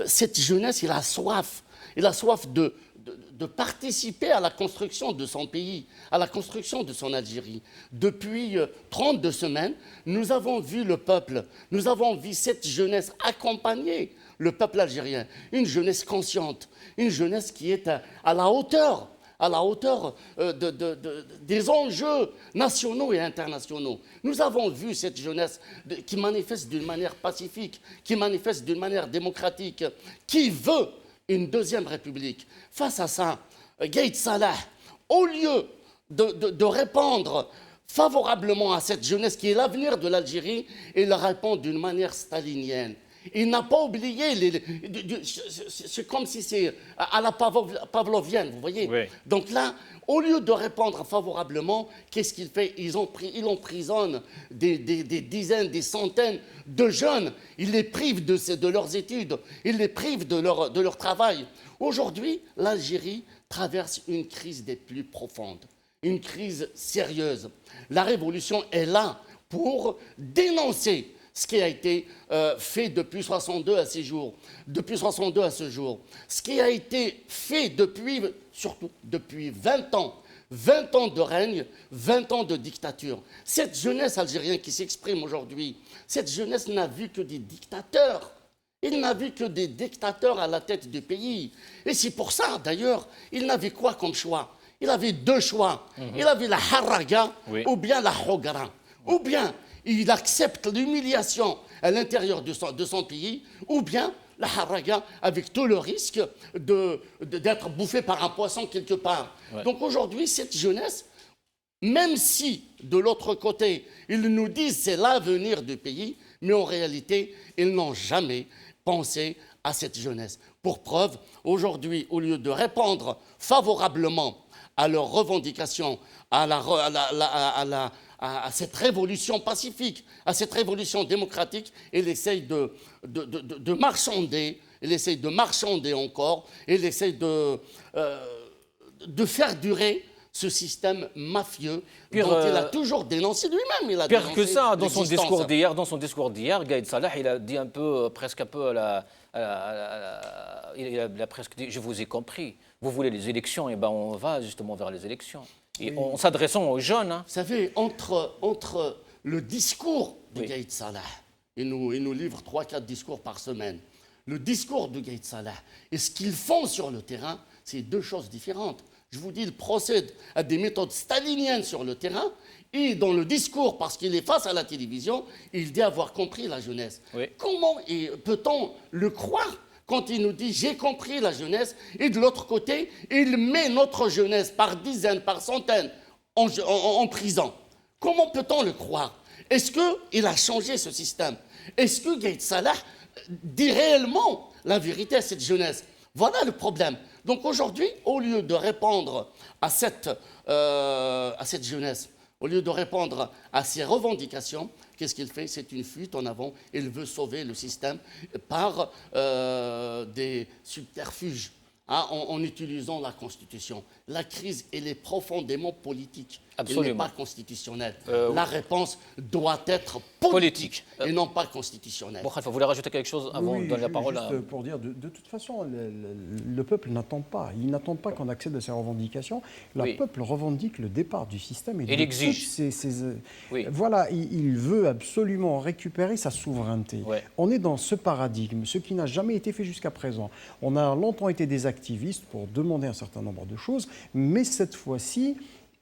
cette jeunesse, il a soif de participer à la construction de son pays, à la construction de son Algérie. Depuis 32 semaines, nous avons vu le peuple, nous avons vu cette jeunesse accompagner le peuple algérien, une jeunesse consciente, une jeunesse qui est à la hauteur des enjeux nationaux et internationaux. Nous avons vu cette jeunesse qui manifeste d'une manière pacifique, qui manifeste d'une manière démocratique, qui veut une deuxième république. Face à ça, Gaïd Salah, au lieu de répondre favorablement à cette jeunesse qui est l'avenir de l'Algérie, il répond d'une manière stalinienne. Il n'a pas oublié, c'est comme si c'est à la pavlovienne, vous voyez. Oui. Donc là, au lieu de répondre favorablement, qu'est-ce qu'il fait? Il emprisonne des dizaines, des centaines de jeunes. Il les prive de leurs études, il les prive de leur travail. Aujourd'hui, l'Algérie traverse une crise des plus profondes, une crise sérieuse. La révolution est là pour dénoncer ce qui a été fait depuis 62 à ce jour. Ce qui a été fait surtout depuis 20 ans. 20 ans de règne, 20 ans de dictature. Cette jeunesse algérienne qui s'exprime aujourd'hui, cette jeunesse n'a vu que des dictateurs. Il n'a vu que des dictateurs à la tête du pays. Et c'est pour ça, d'ailleurs, il n'avait quoi comme choix? Il avait deux choix. Il avait la haraga ou bien la hogara. Ou bien il accepte l'humiliation à l'intérieur de son pays, ou bien la haraga avec tout le risque d'être bouffé par un poisson quelque part. Ouais. Donc aujourd'hui, cette jeunesse, même si de l'autre côté, ils nous disent c'est l'avenir du pays, mais en réalité, ils n'ont jamais pensé à cette jeunesse. Pour preuve, aujourd'hui, au lieu de répondre favorablement à leurs revendications, à cette révolution pacifique, à cette révolution démocratique, il essaye de marchander, il essaye de marchander encore, il essaye de faire durer ce système mafieux dont il a toujours dénoncé lui-même. Il a pire dénoncé que ça, dans son l'existence. discours d'hier, Gaïd Salah, il a dit presque un peu il a presque dit, je vous ai compris. Vous voulez les élections, et ben on va justement vers les élections. Et oui. En s'adressant aux jeunes. Hein. Vous savez, entre le discours de Gaïd Salah, il nous livre 3-4 discours par semaine, le discours de Gaïd Salah et ce qu'ils font sur le terrain, c'est deux choses différentes. Je vous dis, il procède à des méthodes staliniennes sur le terrain et dans le discours, parce qu'il est face à la télévision, il dit avoir compris la jeunesse. Oui. Comment peut-on le croire quand il nous dit « j'ai compris la jeunesse » et de l'autre côté, il met notre jeunesse par dizaines, par centaines en prison. Comment peut-on le croire? Est-ce qu'il a changé ce système? Est-ce que Gaïd Salah dit réellement la vérité à cette jeunesse? Voilà le problème. Donc aujourd'hui, au lieu de répondre à cette jeunesse, au lieu de répondre à ses revendications, qu'est-ce qu'il fait? C'est une fuite en avant. Il veut sauver le système par des subterfuges, hein, en utilisant la Constitution. La crise, elle est profondément politique. Absolument. Elle n'est pas constitutionnelle. La réponse doit être politique. Et non pas constitutionnelle. Bon, Khalfa, vous voulez rajouter quelque chose avant de donner la parole juste pour dire, de toute façon, le peuple n'attend pas. Il n'attend pas qu'on accède à ses revendications. Le peuple revendique le départ du système. Et il exige. Voilà, il veut absolument récupérer sa souveraineté. Ouais. On est dans ce paradigme, ce qui n'a jamais été fait jusqu'à présent. On a longtemps été des activistes pour demander un certain nombre de choses, mais cette fois-ci,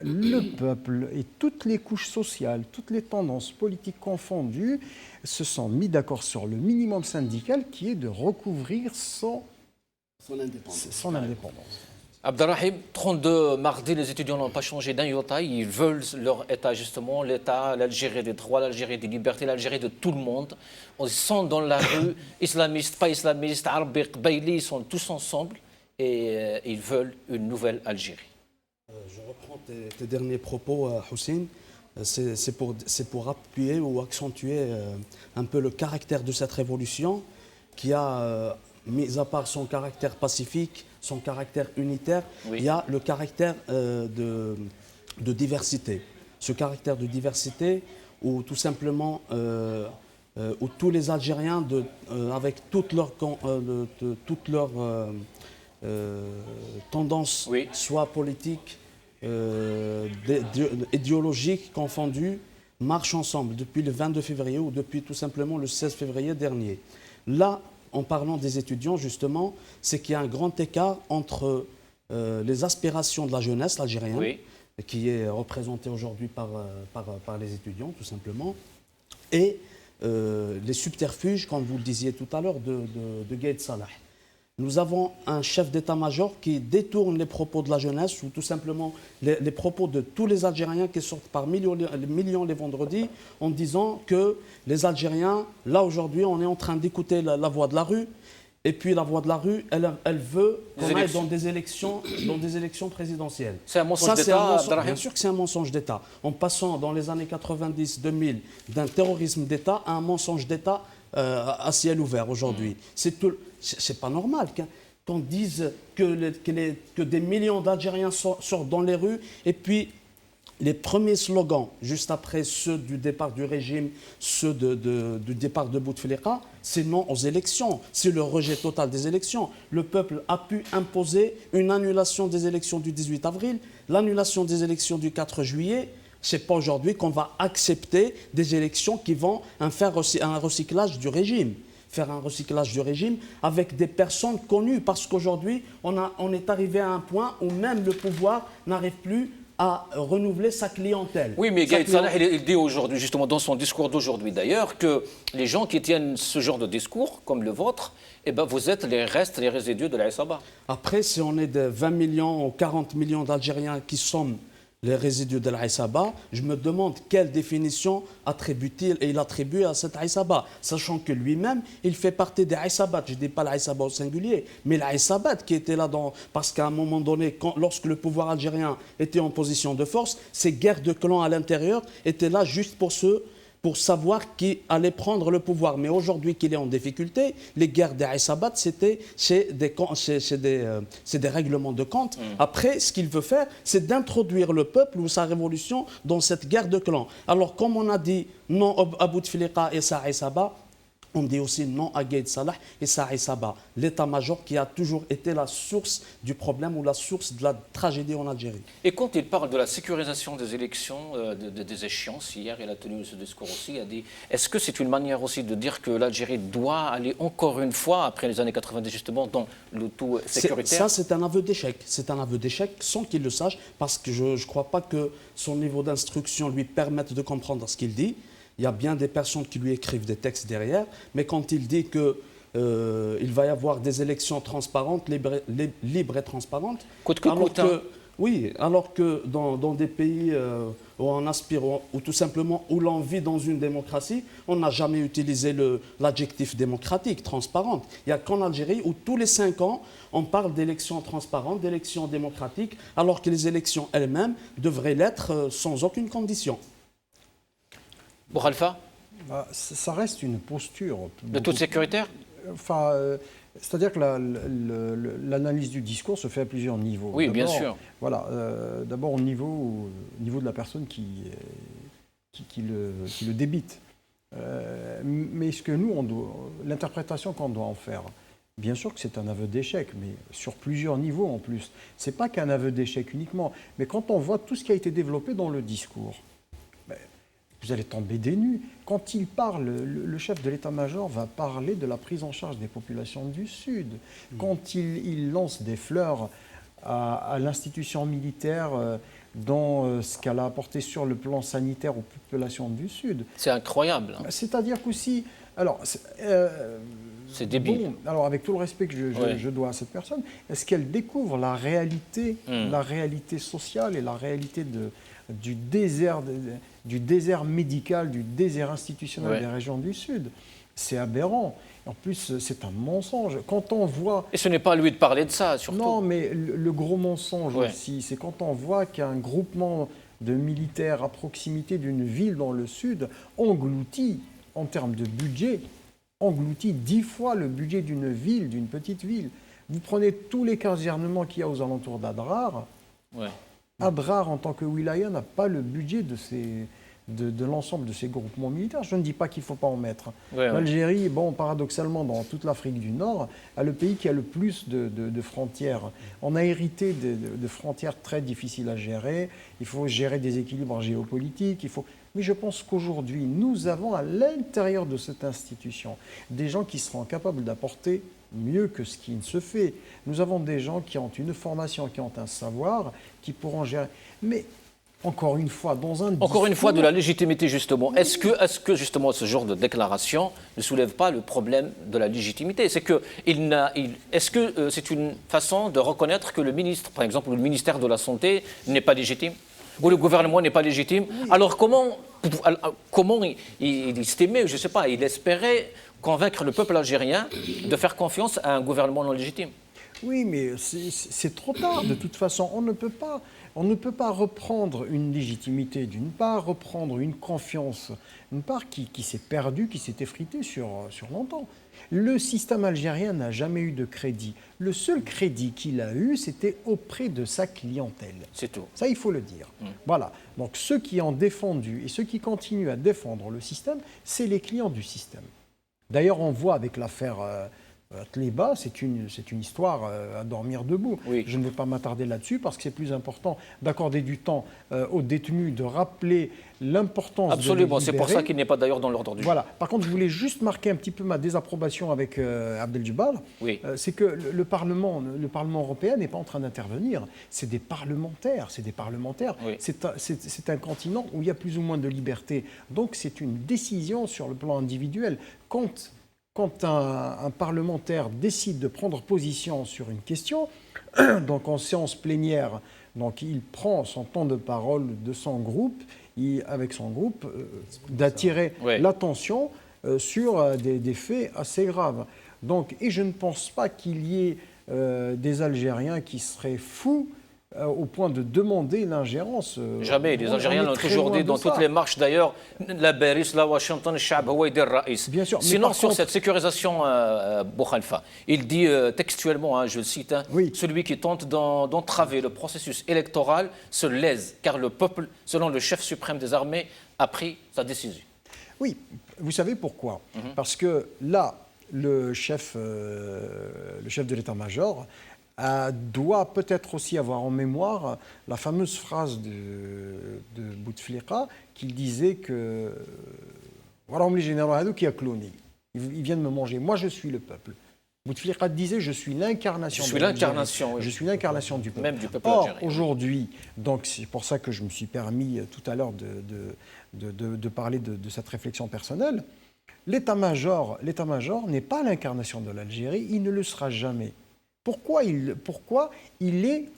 le peuple et toutes les couches sociales, toutes les tendances politiques confondues se sont mis d'accord sur le minimum syndical qui est de recouvrir son indépendance. Abdelrahim, 32 mardi, les étudiants n'ont pas changé d'un iota. Ils veulent leur État, justement, l'État, l'Algérie des droits, l'Algérie des libertés, l'Algérie de tout le monde. Ils sont dans la rue, islamistes, pas islamistes, arabes, qbaïlis, ils sont tous ensemble et ils veulent une nouvelle Algérie. Je reprends tes derniers propos, Houssine. C'est pour appuyer ou accentuer un peu le caractère de cette révolution qui a, mis à part son caractère pacifique, son caractère unitaire, il y a le caractère de diversité. Ce caractère de diversité où tout simplement où tous les Algériens, avec toutes leurs tendances, soit politiques, idéologiques confondues, marchent ensemble depuis le 22 février ou depuis tout simplement le 16 février dernier. Là, en parlant des étudiants, justement, c'est qu'il y a un grand écart entre les aspirations de la jeunesse algérienne, qui est représentée aujourd'hui par les étudiants, tout simplement, et les subterfuges, comme vous le disiez tout à l'heure, de Gaïd Salah. Nous avons un chef d'état-major qui détourne les propos de la jeunesse ou tout simplement les propos de tous les Algériens qui sortent par millions les vendredis en disant que les Algériens, là aujourd'hui, on est en train d'écouter la voix de la rue et puis la voix de la rue, elle veut qu'on aille dans des élections présidentielles. C'est un mensonge d'État. Bien sûr que c'est un mensonge d'État. En passant dans les années 90-2000 d'un terrorisme d'État à un mensonge d'État à ciel ouvert aujourd'hui. C'est pas normal qu'on dise que des millions d'Algériens sortent dans les rues et puis les premiers slogans, juste après ceux du départ du régime, ceux du départ de Bouteflika, c'est non aux élections, c'est le rejet total des élections. Le peuple a pu imposer une annulation des élections du 18 avril, l'annulation des élections du 4 juillet. Ce n'est pas aujourd'hui qu'on va accepter des élections qui vont faire un recyclage du régime. Faire un recyclage du régime avec des personnes connues. Parce qu'aujourd'hui, on est arrivé à un point où même le pouvoir n'arrive plus à renouveler sa clientèle. Oui, mais Gaïd Salah, il dit aujourd'hui, justement dans son discours d'aujourd'hui d'ailleurs, que les gens qui tiennent ce genre de discours, comme le vôtre, eh ben, vous êtes les résidus de l'Aïsaba. Après, si on est de 20 millions ou 40 millions d'Algériens qui sommes les résidus de l'Aïsaba, je me demande quelle définition il attribue à cet Aïsaba, sachant que lui-même, il fait partie des Aïsabat. Je ne dis pas l'Aïsaba au singulier, mais l'Aïsabat qui était là, parce qu'à un moment donné, lorsque le pouvoir algérien était en position de force, ces guerres de clans à l'intérieur étaient là juste pour savoir qui allait prendre le pouvoir. Mais aujourd'hui qu'il est en difficulté, les guerres des Aïsabat, c'est des règlements de compte. Après, ce qu'il veut faire, c'est d'introduire le peuple ou sa révolution dans cette guerre de clans. Alors, comme on a dit non à Bouteflika et sa Aïsaba, on dit aussi non à Gaïd Salah et sa Aïsaba, l'état-major qui a toujours été la source du problème ou la source de la tragédie en Algérie. Et quand il parle de la sécurisation des élections, des échéances, hier il a tenu ce discours aussi, il a dit, est-ce que c'est une manière aussi de dire que l'Algérie doit aller encore une fois, après les années 90 justement, dans le tout sécuritaire? Ça, c'est un aveu d'échec. C'est un aveu d'échec sans qu'il le sache, parce que je ne crois pas que son niveau d'instruction lui permette de comprendre ce qu'il dit. Il y a bien des personnes qui lui écrivent des textes derrière, mais quand il dit qu'il va y avoir des élections transparentes, libres et transparentes, alors que dans des pays où on aspire, ou tout simplement où l'on vit dans une démocratie, on n'a jamais utilisé l'adjectif démocratique, transparente. Il n'y a qu'en Algérie où tous les 5 ans, on parle d'élections transparentes, d'élections démocratiques, alors que les élections elles-mêmes devraient l'être sans aucune condition. Bourhalfa, ça reste une posture. de toute sécuritaire? Enfin, c'est-à-dire que l'analyse du discours se fait à plusieurs niveaux. Oui, bien sûr. Voilà, d'abord au niveau de la personne qui le débite. Mais ce que nous, l'interprétation qu'on doit en faire, bien sûr que c'est un aveu d'échec, mais sur plusieurs niveaux en plus. Ce n'est pas qu'un aveu d'échec uniquement, mais quand on voit tout ce qui a été développé dans le discours, vous allez tomber des nues. Quand il parle, le chef de l'état-major va parler de la prise en charge des populations du Sud. Quand il lance des fleurs à l'institution militaire dans ce qu'elle a apporté sur le plan sanitaire aux populations du Sud. C'est incroyable. C'est-à-dire qu'aussi... Alors, c'est débile. Bon, alors, avec tout le respect que je dois à cette personne, est-ce qu'elle découvre la réalité sociale et la réalité du désert médical, du désert institutionnel des régions du Sud? C'est aberrant. En plus, c'est un mensonge. Quand on voit... Et ce n'est pas à lui de parler de ça, surtout. Non, mais le gros mensonge aussi, c'est quand on voit qu'un groupement de militaires à proximité d'une ville dans le Sud engloutit, en termes de budget, engloutit 10 fois le budget d'une ville, d'une petite ville. Vous prenez tous les casernements qu'il y a aux alentours d'Adrar. Adrar, en tant que wilaya, n'a pas le budget de l'ensemble de ces groupements militaires. Je ne dis pas qu'il ne faut pas en mettre. L'Algérie, bon, paradoxalement, dans toute l'Afrique du Nord, a le pays qui a le plus de frontières. On a hérité de frontières très difficiles à gérer. Il faut gérer des équilibres géopolitiques. Mais je pense qu'aujourd'hui, nous avons à l'intérieur de cette institution des gens qui seront capables d'apporter mieux que ce qui ne se fait. Nous avons des gens qui ont une formation, qui ont un savoir, qui pourront gérer. Mais encore une fois, dans un discours... Encore une fois, de la légitimité, justement. Est-ce que justement, ce genre de déclaration ne soulève pas le problème de la légitimité? C'est que est-ce que c'est une façon de reconnaître que le ministre, par exemple, le ministère de la Santé n'est pas légitime, ou le gouvernement n'est pas légitime? Alors comment il estimait, je ne sais pas, il espérait convaincre le peuple algérien de faire confiance à un gouvernement non légitime? Oui, mais c'est trop tard. De toute façon, on ne peut pas reprendre une légitimité, d'une part, reprendre une confiance, d'une part, qui s'est perdue, qui s'est effritée sur longtemps. Le système algérien n'a jamais eu de crédit. Le seul crédit qu'il a eu, c'était auprès de sa clientèle. C'est tout. Ça, il faut le dire. Voilà. Donc, ceux qui ont défendu et ceux qui continuent à défendre le système, c'est les clients du système. D'ailleurs, on voit avec l'affaire Tléba, c'est une histoire à dormir debout. Je ne vais pas m'attarder là-dessus parce que c'est plus important d'accorder du temps aux détenus, de rappeler l'importance de les libérer. Absolument, c'est pour ça qu'il n'est pas d'ailleurs dans l'ordre du jour. Voilà. Par contre, je voulais juste marquer un petit peu ma désapprobation avec Abdeljebal. C'est que le Parlement européen n'est pas en train d'intervenir. C'est des parlementaires. C'est un continent où il y a plus ou moins de liberté. Donc, c'est une décision sur le plan individuel. Quand un parlementaire décide de prendre position sur une question, donc en séance plénière, donc il prend son temps de parole de son groupe, avec son groupe, d'attirer l'attention sur des faits assez graves. Donc, et je ne pense pas qu'il y ait des Algériens qui seraient fous au point de demander l'ingérence. Jamais. Les Algériens l'ont toujours dit dans toutes les marches d'ailleurs. La Paris, la Washington, le Chab, Raïs. Bien sûr. Sinon, sur cette sécurisation, Boukhalifa, il dit textuellement, je le cite, celui qui tente d'entraver le processus électoral se lèse, car le peuple, selon le chef suprême des armées, a pris sa décision. Oui, vous savez pourquoi? Parce que là, le chef de l'état-major doit peut-être aussi avoir en mémoire la fameuse phrase de Bouteflika qu'il disait que voilà, les généraux qui a cloné. Ils viennent me manger. Moi, je suis le peuple. Bouteflika disait je suis l'incarnation. Je suis l'incarnation du peuple. Même du peuple Or, algérien. aujourd'hui, donc c'est pour ça que je me suis permis tout à l'heure de parler de cette réflexion personnelle. L'état-major n'est pas l'incarnation de l'Algérie, il ne le sera jamais. Pourquoi il est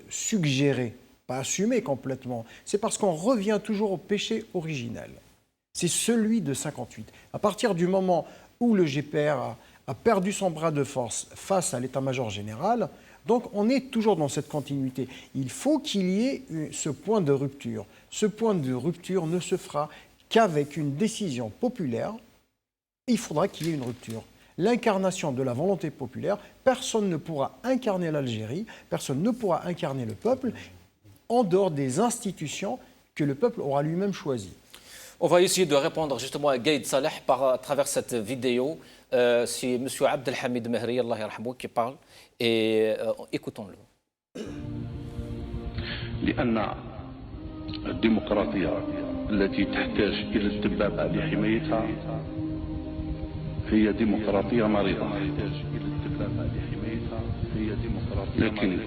suggéré, pas assumé complètement? C'est parce qu'on revient toujours au péché originel. C'est celui de 58. À partir du moment où le GPR a perdu son bras de force face à l'état-major général, donc on est toujours dans cette continuité. Il faut qu'il y ait ce point de rupture. Ce point de rupture ne se fera qu'avec une décision populaire. Il faudra qu'il y ait une rupture. L'incarnation de la volonté populaire, personne ne pourra incarner l'Algérie, personne ne pourra incarner le peuple en dehors des institutions que le peuple aura lui-même choisies. On va essayer de répondre justement à Gaïd Saleh à travers cette vidéo. C'est M. Abdelhamid Mehri, Allah yarhamou, qui parle. Et écoutons-le. لأن الديمقراطية التي تحتاج إلى الدبابة لحمايتها هي ديمقراطية مريضة. لكن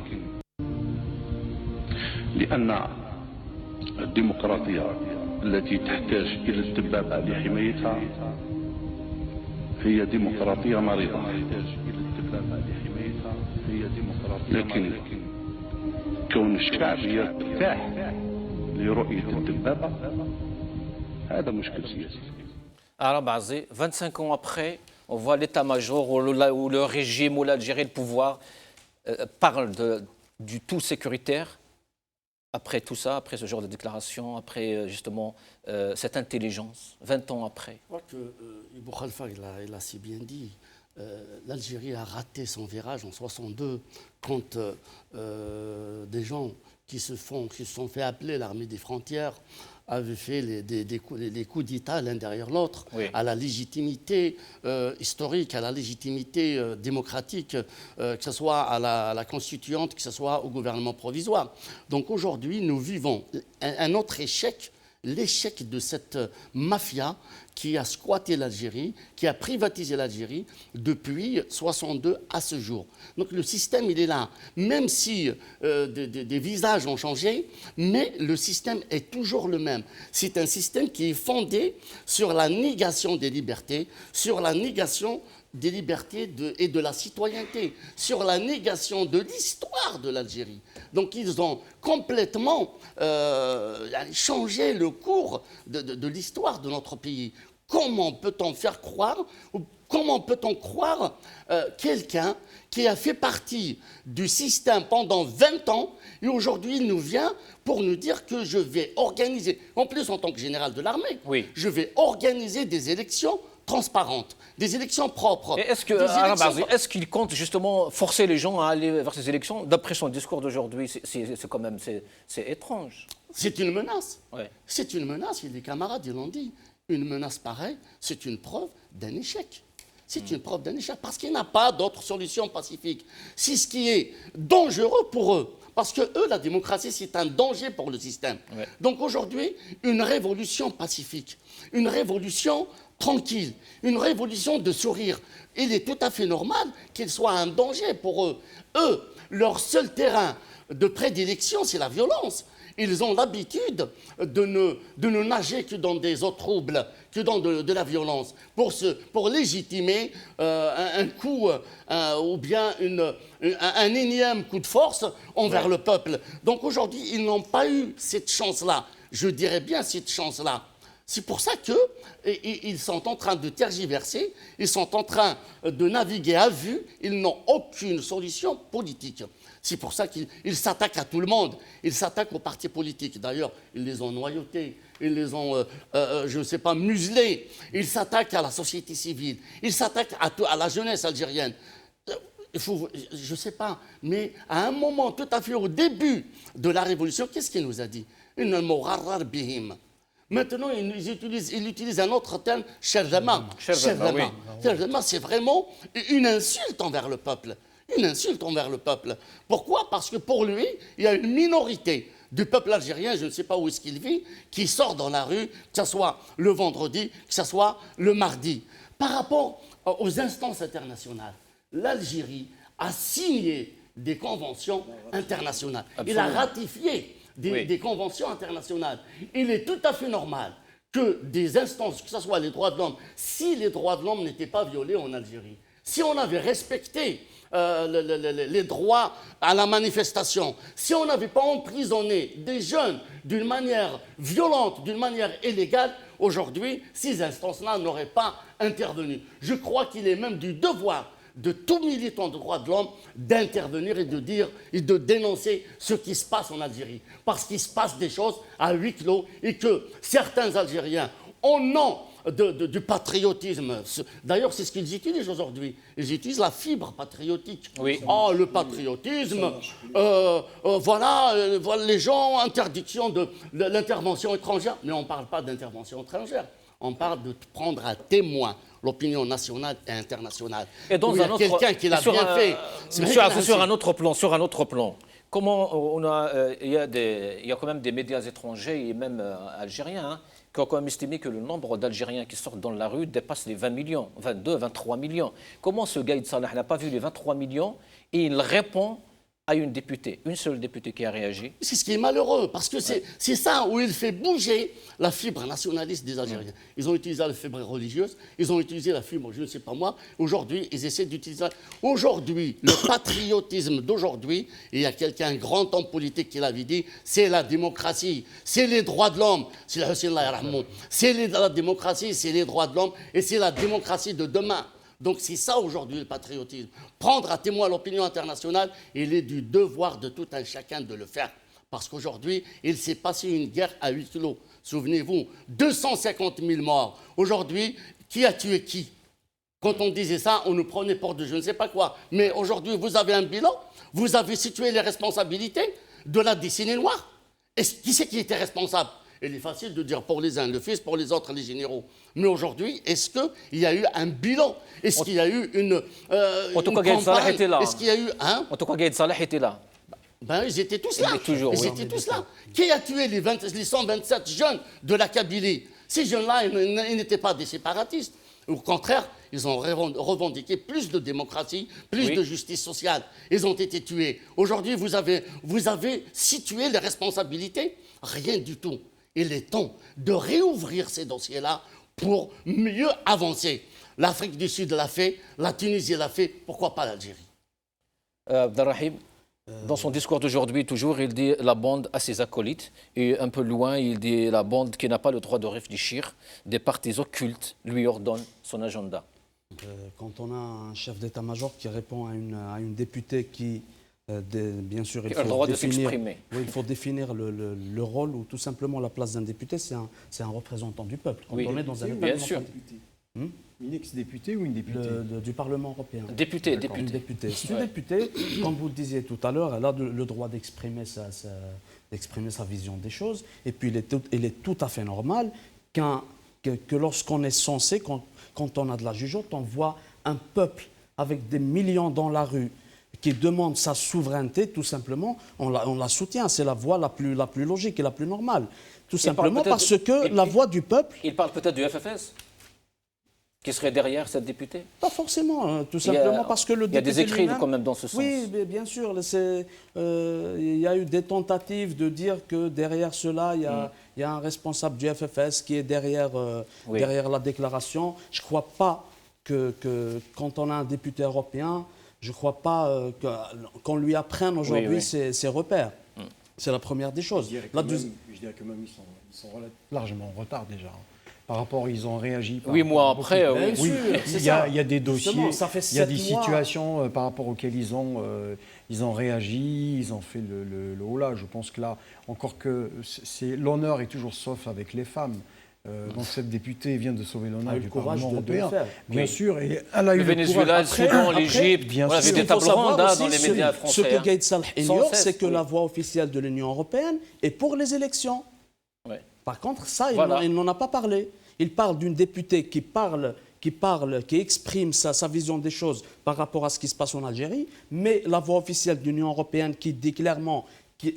لأن الديمقراطية التي تحتاج إلى الدبابة لحمايتها هي ديمقراطية مريضة. لكن كون الشعب يرتاح لرؤية الدبابة هذا مشكل سياسي. Arab Azé, 25 ans après, on voit l'état-major où le régime, où l'Algérie, le pouvoir, parle du tout sécuritaire. Après tout ça, après ce genre de déclaration, après justement cette intelligence, 20 ans après. Je crois que Ibou Khalfa, il a si bien dit, l'Algérie a raté son virage en 62 quand des gens qui se sont fait appeler l'armée des frontières avaient fait des coups d'État l'un derrière l'autre, à la légitimité historique, à la légitimité démocratique, que ce soit à la constituante, que ce soit au gouvernement provisoire. Donc aujourd'hui, nous vivons un autre échec, l'échec de cette mafia qui a squatté l'Algérie, qui a privatisé l'Algérie depuis 62 à ce jour. Donc le système, il est là. Même si des visages ont changé, mais le système est toujours le même. C'est un système qui est fondé sur la négation des libertés, sur la négation des libertés et de la citoyenneté, sur la négation de l'histoire de l'Algérie. Donc ils ont complètement changé le cours de l'histoire de notre pays. Comment peut-on faire croire, comment peut-on croire quelqu'un qui a fait partie du système pendant 20 ans et aujourd'hui il nous vient pour nous dire que je vais organiser, en plus en tant que général de l'armée, je vais organiser des élections transparentes, des élections propres. Est-ce qu'il compte justement forcer les gens à aller vers ces élections? D'après son discours d'aujourd'hui, c'est quand même c'est étrange. C'est une menace. C'est une menace, et les camarades ils l'ont dit. Une menace pareille, c'est une preuve d'un échec. C'est une preuve d'un échec, parce qu'il n'y a pas d'autre solution pacifique. C'est ce qui est dangereux pour eux. Parce que eux, la démocratie, c'est un danger pour le système. Donc aujourd'hui, une révolution pacifique, une révolution tranquille, une révolution de sourire, il est tout à fait normal qu'il soit un danger pour eux. Eux, leur seul terrain de prédilection, c'est la violence. ils ont l'habitude de ne nager que dans des eaux troubles, que dans de la violence, pour légitimer un coup ou bien un énième coup de force envers le peuple. Donc aujourd'hui, ils n'ont pas eu cette chance-là. Je dirais bien cette chance-là. C'est pour ça qu'ils sont en train de tergiverser, ils sont en train de naviguer à vue, ils n'ont aucune solution politique. C'est pour ça qu'ils s'attaquent à tout le monde, ils s'attaquent aux partis politiques. D'ailleurs, ils les ont noyautés, ils les ont, je ne sais pas, muselés. Ils s'attaquent à la société civile, ils s'attaquent à la jeunesse algérienne. Je ne sais pas, mais à un moment tout à fait au début de la révolution, qu'est-ce qu'il nous a dit? Maintenant, ils utilisent un autre terme, Cherdama. Cherdama, c'est vraiment une insulte envers le peuple. Une insulte envers le peuple. Pourquoi? Parce que pour lui, il y a une minorité du peuple algérien, je ne sais pas où est-ce qu'il vit, qui sort dans la rue, que ce soit le vendredi, que ce soit le mardi. Par rapport aux instances internationales, l'Algérie a signé des conventions internationales. Il a ratifié des conventions internationales. Il est tout à fait normal que des instances, que ce soit les droits de l'homme, si les droits de l'homme n'étaient pas violés en Algérie, si on avait respecté les droits à la manifestation, si on n'avait pas emprisonné des jeunes d'une manière violente, d'une manière illégale, aujourd'hui, ces instances-là n'auraient pas intervenu. Je crois qu'il est même du devoir de tout militant de droits de l'homme d'intervenir et de dire et de dénoncer ce qui se passe en Algérie. Parce qu'il se passe des choses à huis clos et que certains Algériens, au nom du patriotisme, d'ailleurs c'est ce qu'ils utilisent aujourd'hui, ils utilisent la fibre patriotique. Oui. Oh, le patriotisme, voilà les gens, interdiction de l'intervention étrangère. Mais on ne parle pas d'intervention étrangère, on parle de prendre à témoin l'opinion nationale et internationale. Et dans un autre, quelqu'un qui l'a bien fait. Monsieur, sur un autre plan, comment il y a quand même des médias étrangers et même algériens qui ont quand même estimé que le nombre d'Algériens qui sortent dans la rue dépasse les 20 millions, 22, 23 millions. Comment ce Gaïd Salah n'a pas vu les 23 millions et il répond à une députée, une seule députée qui a réagi? C'est ce qui est malheureux, parce que c'est ça où il fait bouger la fibre nationaliste des Algériens. Ils ont utilisé la fibre religieuse, ils ont utilisé la fibre, je ne sais pas moi. Aujourd'hui, ils essaient d'utiliser... Aujourd'hui, le patriotisme d'aujourd'hui, et il y a un grand homme politique qui l'avait dit, c'est la démocratie, c'est les droits de l'homme. C'est la démocratie, c'est les droits de l'homme, et c'est la démocratie de demain. Donc c'est ça aujourd'hui le patriotisme. Prendre à témoin l'opinion internationale, il est du devoir de tout un chacun de le faire. Parce qu'aujourd'hui, il s'est passé une guerre à huis clos. Souvenez-vous, 250 000 morts. Aujourd'hui, qui a tué qui? Quand on disait ça, on nous prenait pour de je ne sais pas quoi. Mais aujourd'hui, vous avez un bilan, vous avez situé les responsabilités de la décennie noire. Et qui c'est qui était responsable? Il est facile de dire pour les uns le fils, pour les autres les généraux. Mais aujourd'hui, est-ce qu'il y a eu un bilan? Est-ce qu'il y a eu une campagne? Est-ce qu'il y a eu un... En tout cas, Gaïd Salah était là. Ben, ils étaient tous là. Ils étaient tous là. Qui a tué les 127 jeunes de la Kabylie? Ces jeunes-là, ils n'étaient pas des séparatistes. Au contraire, ils ont revendiqué plus de démocratie, plus de justice sociale. Ils ont été tués. Aujourd'hui, vous avez situé les responsabilités? Rien du tout. Il est temps de réouvrir ces dossiers-là pour mieux avancer. L'Afrique du Sud l'a fait, la Tunisie l'a fait, pourquoi pas l'Algérie? Abdelrahim, dans son discours d'aujourd'hui, toujours, il dit la bande à ses acolytes. Et un peu loin, il dit la bande qui n'a pas le droit de réfléchir. Des partis occultes lui ordonnent son agenda. Quand on a un chef d'état-major qui répond à une députée qui... bien sûr, il faut, le droit de s'exprimer. Oui, il faut définir le rôle ou tout simplement la place d'un député, c'est un représentant du peuple. Quand on est dans un bien sûr. Une ex-députée ou une députée du Parlement européen. Députée. Une députée. C'est une députée, comme vous le disiez tout à l'heure, elle a le droit d'exprimer sa vision des choses. Et puis, il est tout à fait normal que lorsqu'on est censé, quand on a de la jugeote, on voit un peuple avec des millions dans la rue qui demande sa souveraineté, tout simplement, on la soutient. C'est la voie la plus logique et la plus normale. Tout simplement parce que la voix du peuple... Il parle peut-être du FFS? qui serait derrière cette députée? Pas forcément, tout simplement parce que le député. Il y a des écrits quand même dans ce sens. Oui, bien sûr. Il y a eu des tentatives de dire que derrière cela, il y a un responsable du FFS qui est derrière la déclaration. Je ne crois pas que quand on a un député européen, je ne crois pas qu'on lui apprenne aujourd'hui ses repères. C'est la première des choses. Je dirais que même ils sont largement en retard déjà. Par rapport, ils ont réagi. 8 mois après, oui. Il y a des dossiers, il y a des situations par rapport auxquelles ils ont réagi, ils ont fait le haut-là. Je pense que là, encore que l'honneur est toujours sauf avec les femmes. Donc cette députée vient de sauver l'honneur du Parlement européen. Bien sûr, et elle a eu le Venezuela, le Soudan, l'Égypte, on avait des tables rondes dans les médias français. Ce que Gaïd Salah ignore, c'est que la voix officielle de l'Union européenne est pour les élections. Par contre, ça, il n'en a pas parlé. Il parle d'une députée qui exprime sa vision des choses par rapport à ce qui se passe en Algérie, mais la voix officielle de l'Union européenne qui dit clairement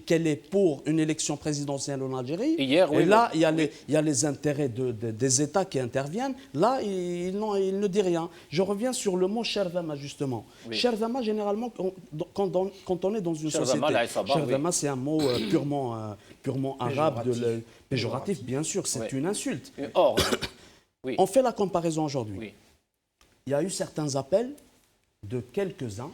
qu'elle est pour une élection présidentielle en Algérie. Et là, il y a les intérêts des États qui interviennent. Là, il ne dit rien. Je reviens sur le mot Cherdama, justement. Cherdama, généralement, quand on est dans une société... Cherdama, c'est un mot purement arabe, péjoratif, bien sûr. C'est une insulte. Or, on fait la comparaison aujourd'hui. Il y a eu certains appels de quelques-uns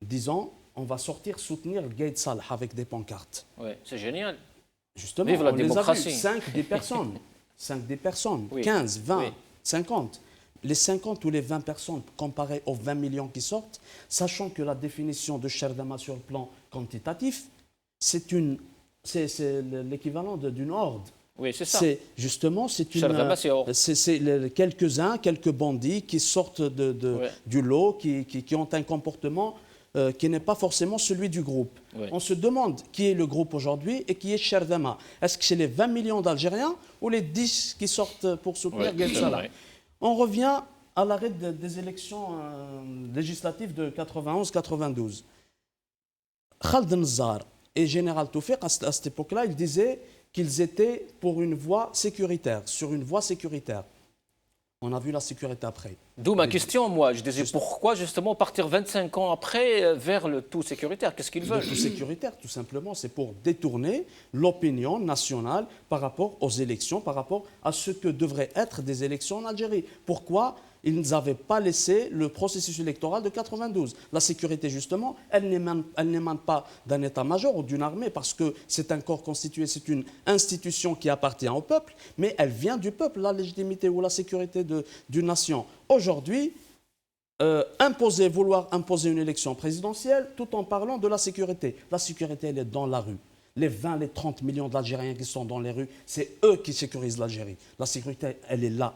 disant... On va sortir soutenir Gaïd Salah avec des pancartes. Oui, c'est génial. Justement, vive la on démocratie. Les a vus, 5 des personnes, 15, 20, 50. Les 50 ou les 20 personnes comparées aux 20 millions qui sortent, sachant que la définition de Cherdama sur le plan quantitatif, c'est l'équivalent d'une horde. Oui, c'est ça. C'est quelques-uns, quelques bandits qui sortent du lot, qui ont un comportement qui n'est pas forcément celui du groupe. On se demande qui est le groupe aujourd'hui et qui est Cherdama. Est-ce que c'est les 20 millions d'Algériens ou les 10 qui sortent pour soutenir Gaïd Salah? On revient à l'arrêt des élections législatives de 91-92. Khaled Nzar et Général Toufiq, à cette époque-là, ils disaient qu'ils étaient pour une voie sécuritaire, sur une voie sécuritaire. On a vu la sécurité après. D'où ma question, moi. Je disais pourquoi justement partir 25 ans après vers le tout sécuritaire? Qu'est-ce qu'ils veulent? Le tout sécuritaire, tout simplement, c'est pour détourner l'opinion nationale par rapport aux élections, par rapport à ce que devraient être des élections en Algérie. Pourquoi ils n'avaient pas laissé le processus électoral de 92? La sécurité, justement, elle n'émane pas d'un état-major ou d'une armée parce que c'est un corps constitué, c'est une institution qui appartient au peuple, mais elle vient du peuple, la légitimité ou la sécurité d'une nation. Aujourd'hui, vouloir imposer une élection présidentielle tout en parlant de la sécurité. La sécurité, elle est dans la rue. Les 20, les 30 millions d'Algériens qui sont dans les rues, c'est eux qui sécurisent l'Algérie. La sécurité, elle est là.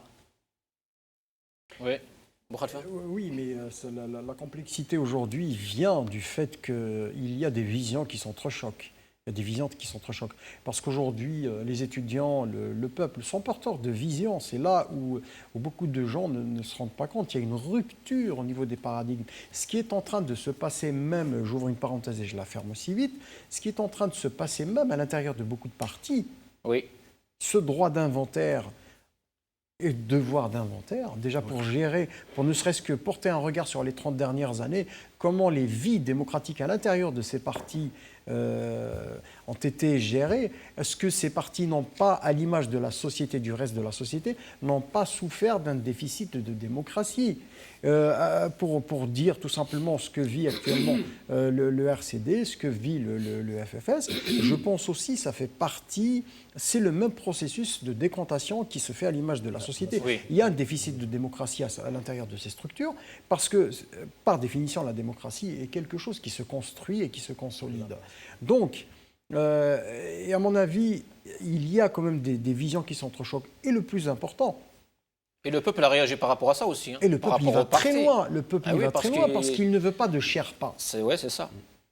Oui, mais la complexité aujourd'hui vient du fait qu'il y a des visions qui sont trop chocs. Il y a des visions qui sont trop chocs. Parce qu'aujourd'hui, les étudiants, le peuple sont porteurs de visions. C'est là où beaucoup de gens ne se rendent pas compte. Il y a une rupture au niveau des paradigmes. Ce qui est en train de se passer même, j'ouvre une parenthèse et je la ferme aussi vite, ce qui est en train de se passer même à l'intérieur de beaucoup de partis, ce droit d'inventaire et devoir d'inventaire, déjà pour gérer, pour ne serait-ce que porter un regard sur les 30 dernières années, comment les vies démocratiques à l'intérieur de ces partis ont été gérées. Est-ce que ces partis n'ont pas, à l'image de la société, du reste de la société, n'ont pas souffert d'un déficit de démocratie? Pour dire tout simplement ce que vit actuellement le RCD, ce que vit le FFS, je pense aussi que ça fait partie, c'est le même processus de décantation qui se fait à l'image de la société. Il y a un déficit de démocratie à l'intérieur de ces structures parce que, par définition, la démocratie est quelque chose qui se construit et qui se consolide. Donc, et à mon avis, il y a quand même des visions qui sont trop chocs. Et le plus important... Et le peuple a réagi par rapport à ça aussi. Et le peuple, il va très loin. Le peuple, il va très loin parce qu'il ne veut pas de Sherpa. Oui, c'est ça.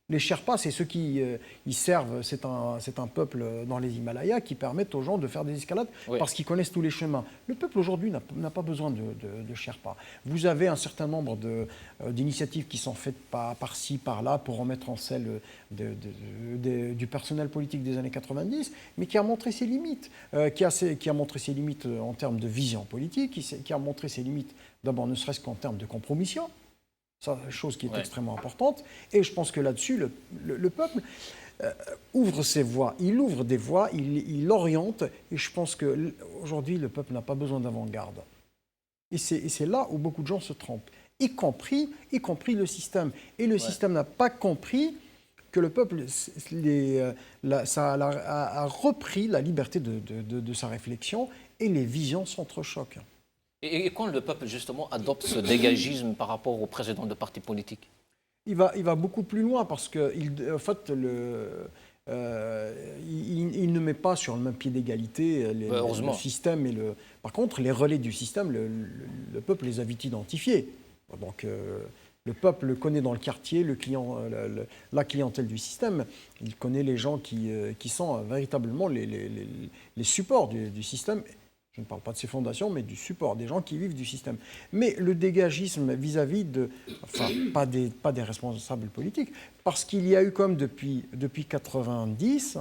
Les Sherpas, c'est ceux qui ils servent, c'est un peuple dans les Himalayas qui permettent aux gens de faire des escalades parce qu'ils connaissent tous les chemins. Le peuple aujourd'hui n'a pas besoin de Sherpas. Vous avez un certain nombre d'initiatives qui sont faites par-ci, par-là pour remettre en selle du personnel politique des années 90, mais qui a montré ses limites, qui a montré ses limites en termes de vision politique, qui a montré ses limites d'abord ne serait-ce qu'en termes de compromission. Ça, chose qui est extrêmement importante. Et je pense que là-dessus, le peuple ouvre ses voies. Il ouvre des voies, il oriente. Et je pense qu'aujourd'hui, le peuple n'a pas besoin d'avant-garde. Et c'est là où beaucoup de gens se trompent, y compris le système. Et le système n'a pas compris que le peuple a repris la liberté de sa réflexion et les visions s'entrechoquent. Et quand le peuple, justement, adopte ce dégagisme par rapport aux présidents de partis politiques? Il va beaucoup plus loin parce qu'il fait, il ne met pas sur le même pied d'égalité le système et le... Par contre, les relais du système, le peuple les a vite identifiés. Donc, le peuple connaît dans le quartier la clientèle du système. Il connaît les gens qui sont véritablement les supports du système. Je ne parle pas de ses fondations, mais du support, des gens qui vivent du système. Mais le dégagisme vis-à-vis de... Enfin, pas des responsables politiques, parce qu'il y a eu comme depuis 90,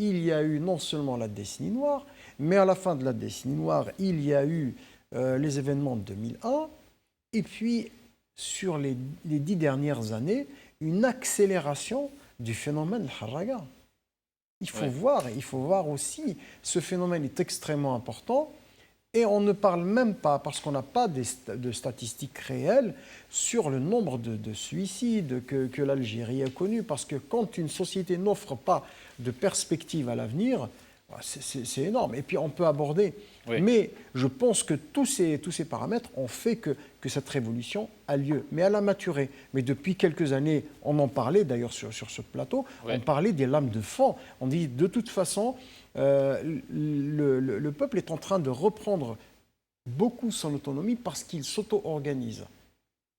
il y a eu non seulement la décennie noire, mais à la fin de la décennie noire, il y a eu les événements de 2001, et puis sur les 10 dernières années, une accélération du phénomène Harraga. Il faut voir aussi, ce phénomène est extrêmement important et on ne parle même pas, parce qu'on n'a pas de statistiques réelles, sur le nombre de suicides que l'Algérie a connu. Parce que quand une société n'offre pas de perspective à l'avenir, c'est énorme. Et puis on peut aborder. Oui. Mais je pense que tous ces paramètres ont fait que cette révolution a lieu. Mais elle a maturé. Mais depuis quelques années, on en parlait d'ailleurs sur ce plateau, on parlait des lames de fond. On dit de toute façon, le peuple est en train de reprendre beaucoup son autonomie parce qu'il s'auto-organise.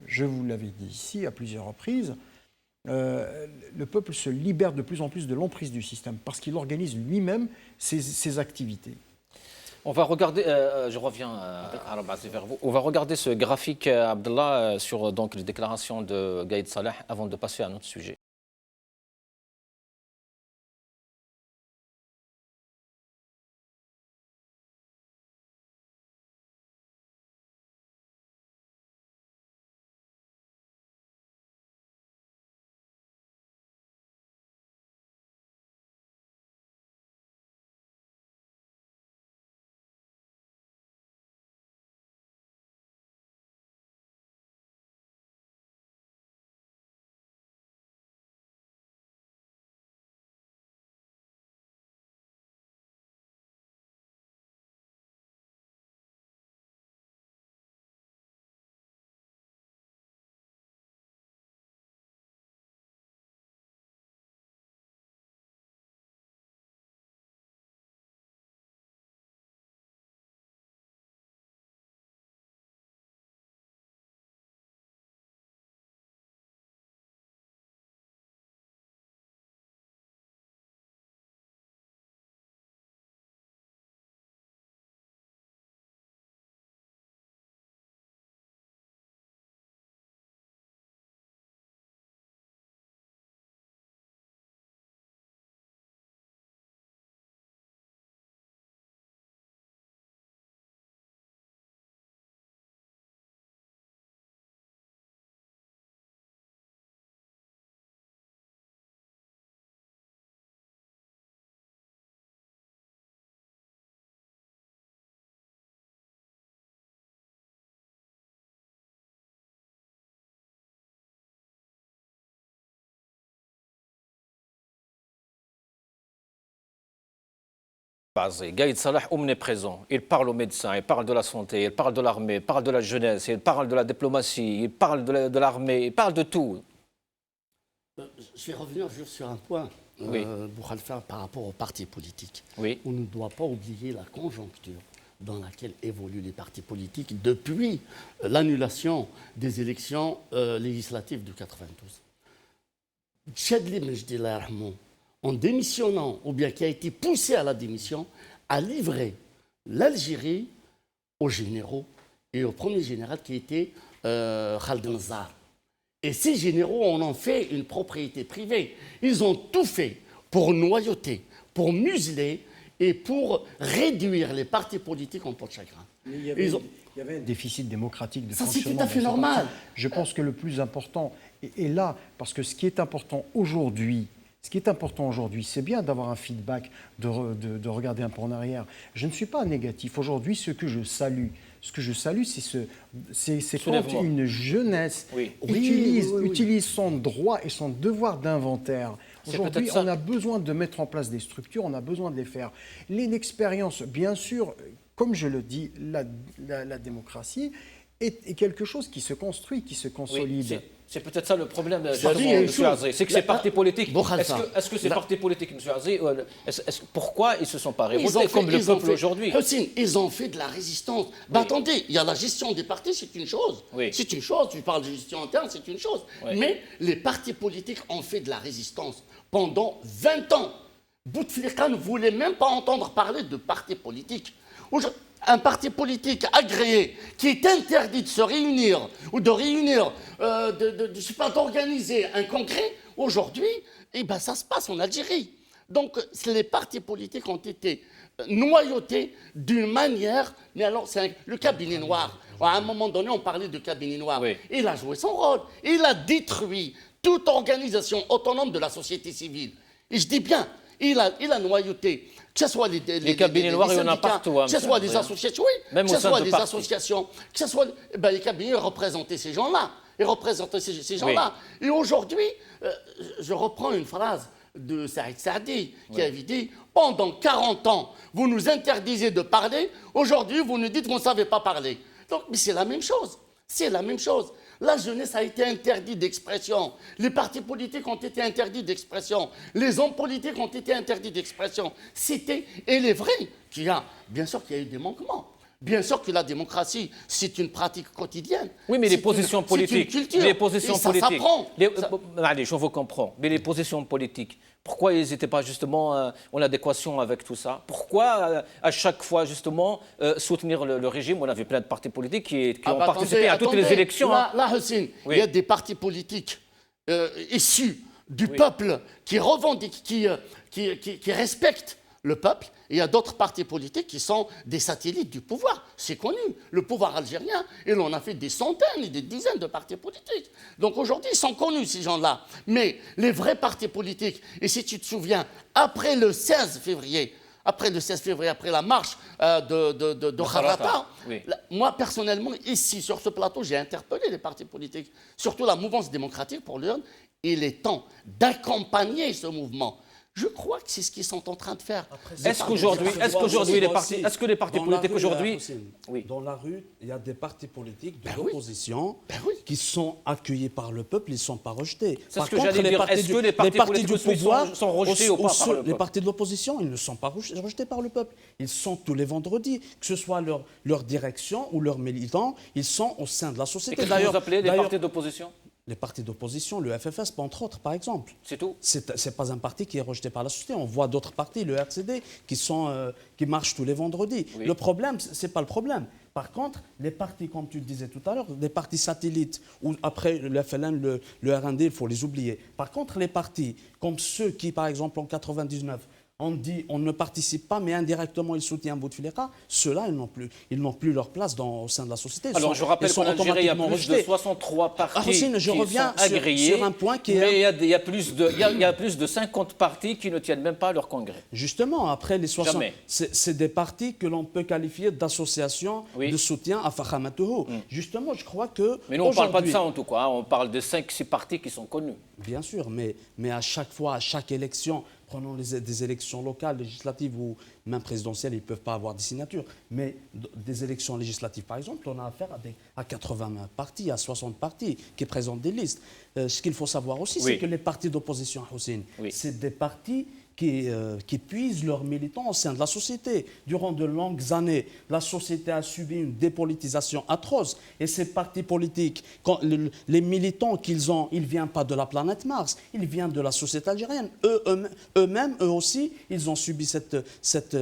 Je vous l'avais dit ici à plusieurs reprises. Le peuple se libère de plus en plus de l'emprise du système parce qu'il organise lui-même ses activités. On va regarder, je reviens vers vous, on va regarder ce graphique, Abdallah, sur donc, les déclarations de Gaïd Salah avant de passer à un autre sujet. Gaïd Salah omniprésent. Il parle aux médecins, il parle de la santé, il parle de l'armée, il parle de la jeunesse, il parle de la diplomatie, il parle de l'armée, il parle de tout. Je vais revenir juste sur un point, Boukhalifa, par rapport aux partis politiques. Oui. On ne doit pas oublier la conjoncture dans laquelle évoluent les partis politiques depuis l'annulation des élections législatives de 92. Chadli Mejdi, Allah yarhamou, en démissionnant, ou bien qui a été poussé à la démission, a livré l'Algérie aux généraux et au premier général qui était Khaled Nazar. Et ces généraux en ont fait une propriété privée. Ils ont tout fait pour noyauter, pour museler et pour réduire les partis politiques en peau de chagrin. Il y avait un déficit démocratique de ça, c'est fonctionnement. tout à fait normal. Je pense que le plus important est là, parce que ce qui est important aujourd'hui, c'est bien d'avoir un feedback, de regarder un peu en arrière. Je ne suis pas négatif. Aujourd'hui, ce que je salue, c'est quand une jeunesse utilise son droit et son devoir d'inventaire. Aujourd'hui, on a besoin de mettre en place des structures, on a besoin de les faire. L'inexpérience, bien sûr, comme je le dis, la démocratie est quelque chose qui se construit, qui se consolide. Oui, c'est peut-être ça le problème, M. Azri, c'est que ces partis politiques, est-ce que ces partis politiques, M. Azri, pourquoi ils ne se sont pas révoltés comme le peuple aujourd'hui? Ils ont fait de la résistance. Ben, attendez, il y a la gestion des partis, c'est une chose. C'est une chose, tu parles de gestion interne, c'est une chose. Mais les partis politiques ont fait de la résistance pendant 20 ans. Bouteflika ne voulait même pas entendre parler de partis politiques. Un parti politique agréé qui est interdit de se réunir ou de réunir, d'organiser un congrès, aujourd'hui, eh ben, ça se passe en Algérie. Donc, les partis politiques ont été noyautés d'une manière... Mais alors, le cabinet noir. À un moment donné, on parlait de cabinet noir. Oui. Il a joué son rôle. Il a détruit toute organisation autonome de la société civile. Et je dis bien, il a noyauté... Que ce soit les cabinets noirs, il y en a partout. Que ce soit des associations, oui. Même que ce soit des associations. Que ce soit les cabinets représentaient ces gens-là. Ils représentaient ces gens-là. Oui. Et aujourd'hui, je reprends une phrase de Saïd Saadi qui avait dit « Pendant 40 ans, vous nous interdisez de parler. Aujourd'hui, vous nous dites qu'on ne savait pas parler. » Donc, mais c'est la même chose. C'est la même chose. La jeunesse a été interdite d'expression. Les partis politiques ont été interdits d'expression. Les hommes politiques ont été interdits d'expression. Et il est vrai bien sûr qu'il y a eu des manquements. Bien sûr que la démocratie, c'est une pratique quotidienne. Oui, mais les positions politiques. C'est une culture. Les positions politiques. Ça s'apprend. Allez, je vous comprends. Mais les positions politiques, pourquoi ils n'étaient pas justement en adéquation avec tout ça? Pourquoi à chaque fois justement soutenir le régime? On avait plein de partis politiques qui ont participé à toutes les élections. Là, Hussein, il y a des partis politiques issus du peuple qui revendiquent, qui respectent le peuple. Et il y a d'autres partis politiques qui sont des satellites du pouvoir. C'est connu. Le pouvoir algérien, il en a fait des centaines et des dizaines de partis politiques. Donc aujourd'hui, ils sont connus, ces gens-là. Mais les vrais partis politiques, et si tu te souviens, après le 16 février, après la marche de Kharata, moi, personnellement, ici, sur ce plateau, j'ai interpellé les partis politiques, surtout la mouvance démocratique, pour leur dire il est temps d'accompagner ce mouvement. Je crois que c'est ce qu'ils sont en train de faire. Est-ce que les partis politiques aujourd'hui... Dans la rue, il y a des partis politiques de l'opposition qui sont accueillis par le peuple, ils ne sont pas rejetés. C'est ce que j'allais dire. Est-ce que les partis du pouvoir sont rejetés ou pas par le peuple? Les partis de l'opposition, ils ne sont pas rejetés par le peuple. Ils sont tous les vendredis, que ce soit leur direction ou leurs militants, ils sont au sein de la société. Qu'est-ce que vous appelez les partis d'opposition? Les partis d'opposition, le FFS, entre autres, par exemple. C'est tout. C'est pas un parti qui est rejeté par la société. On voit d'autres partis, le RCD, qui marchent tous les vendredis. Oui. Le problème, c'est pas le problème. Par contre, les partis, comme tu le disais tout à l'heure, des partis satellites, ou après le FLN, le RND, il faut les oublier. Par contre, les partis, comme ceux qui, par exemple, en 99, on dit on ne participe pas, mais indirectement ils soutiennent Bouteflika, ceux-là, ils n'ont plus leur place au sein de la société. Alors je rappelle qu'en Algérie, il y a plus de 63 partis qui sont agréés, sur un point qui mais il y a plus de 50 partis qui ne tiennent même pas leur congrès. Justement, après les 60, c'est des partis que l'on peut qualifier d'associations de soutien à Fakhamatouhou. Justement, je crois que... Mais nous, on ne parle pas de ça en tout cas, on parle de 5-6 partis qui sont connus. Bien sûr, mais à chaque fois, à chaque élection, prenons des élections locales, législatives ou même présidentielles, ils ne peuvent pas avoir des signatures. Mais des élections législatives, par exemple, on a affaire à 80 partis, à 60 partis qui présentent des listes. Ce qu'il faut savoir aussi, c'est que les partis d'opposition, Hussein, c'est des partis qui puisent leurs militants au sein de la société. Durant de longues années, la société a subi une dépolitisation atroce. Et ces partis politiques, les militants qu'ils ont, ils ne viennent pas de la planète Mars, ils viennent de la société algérienne. Eux-mêmes, eux aussi, ils ont subi cette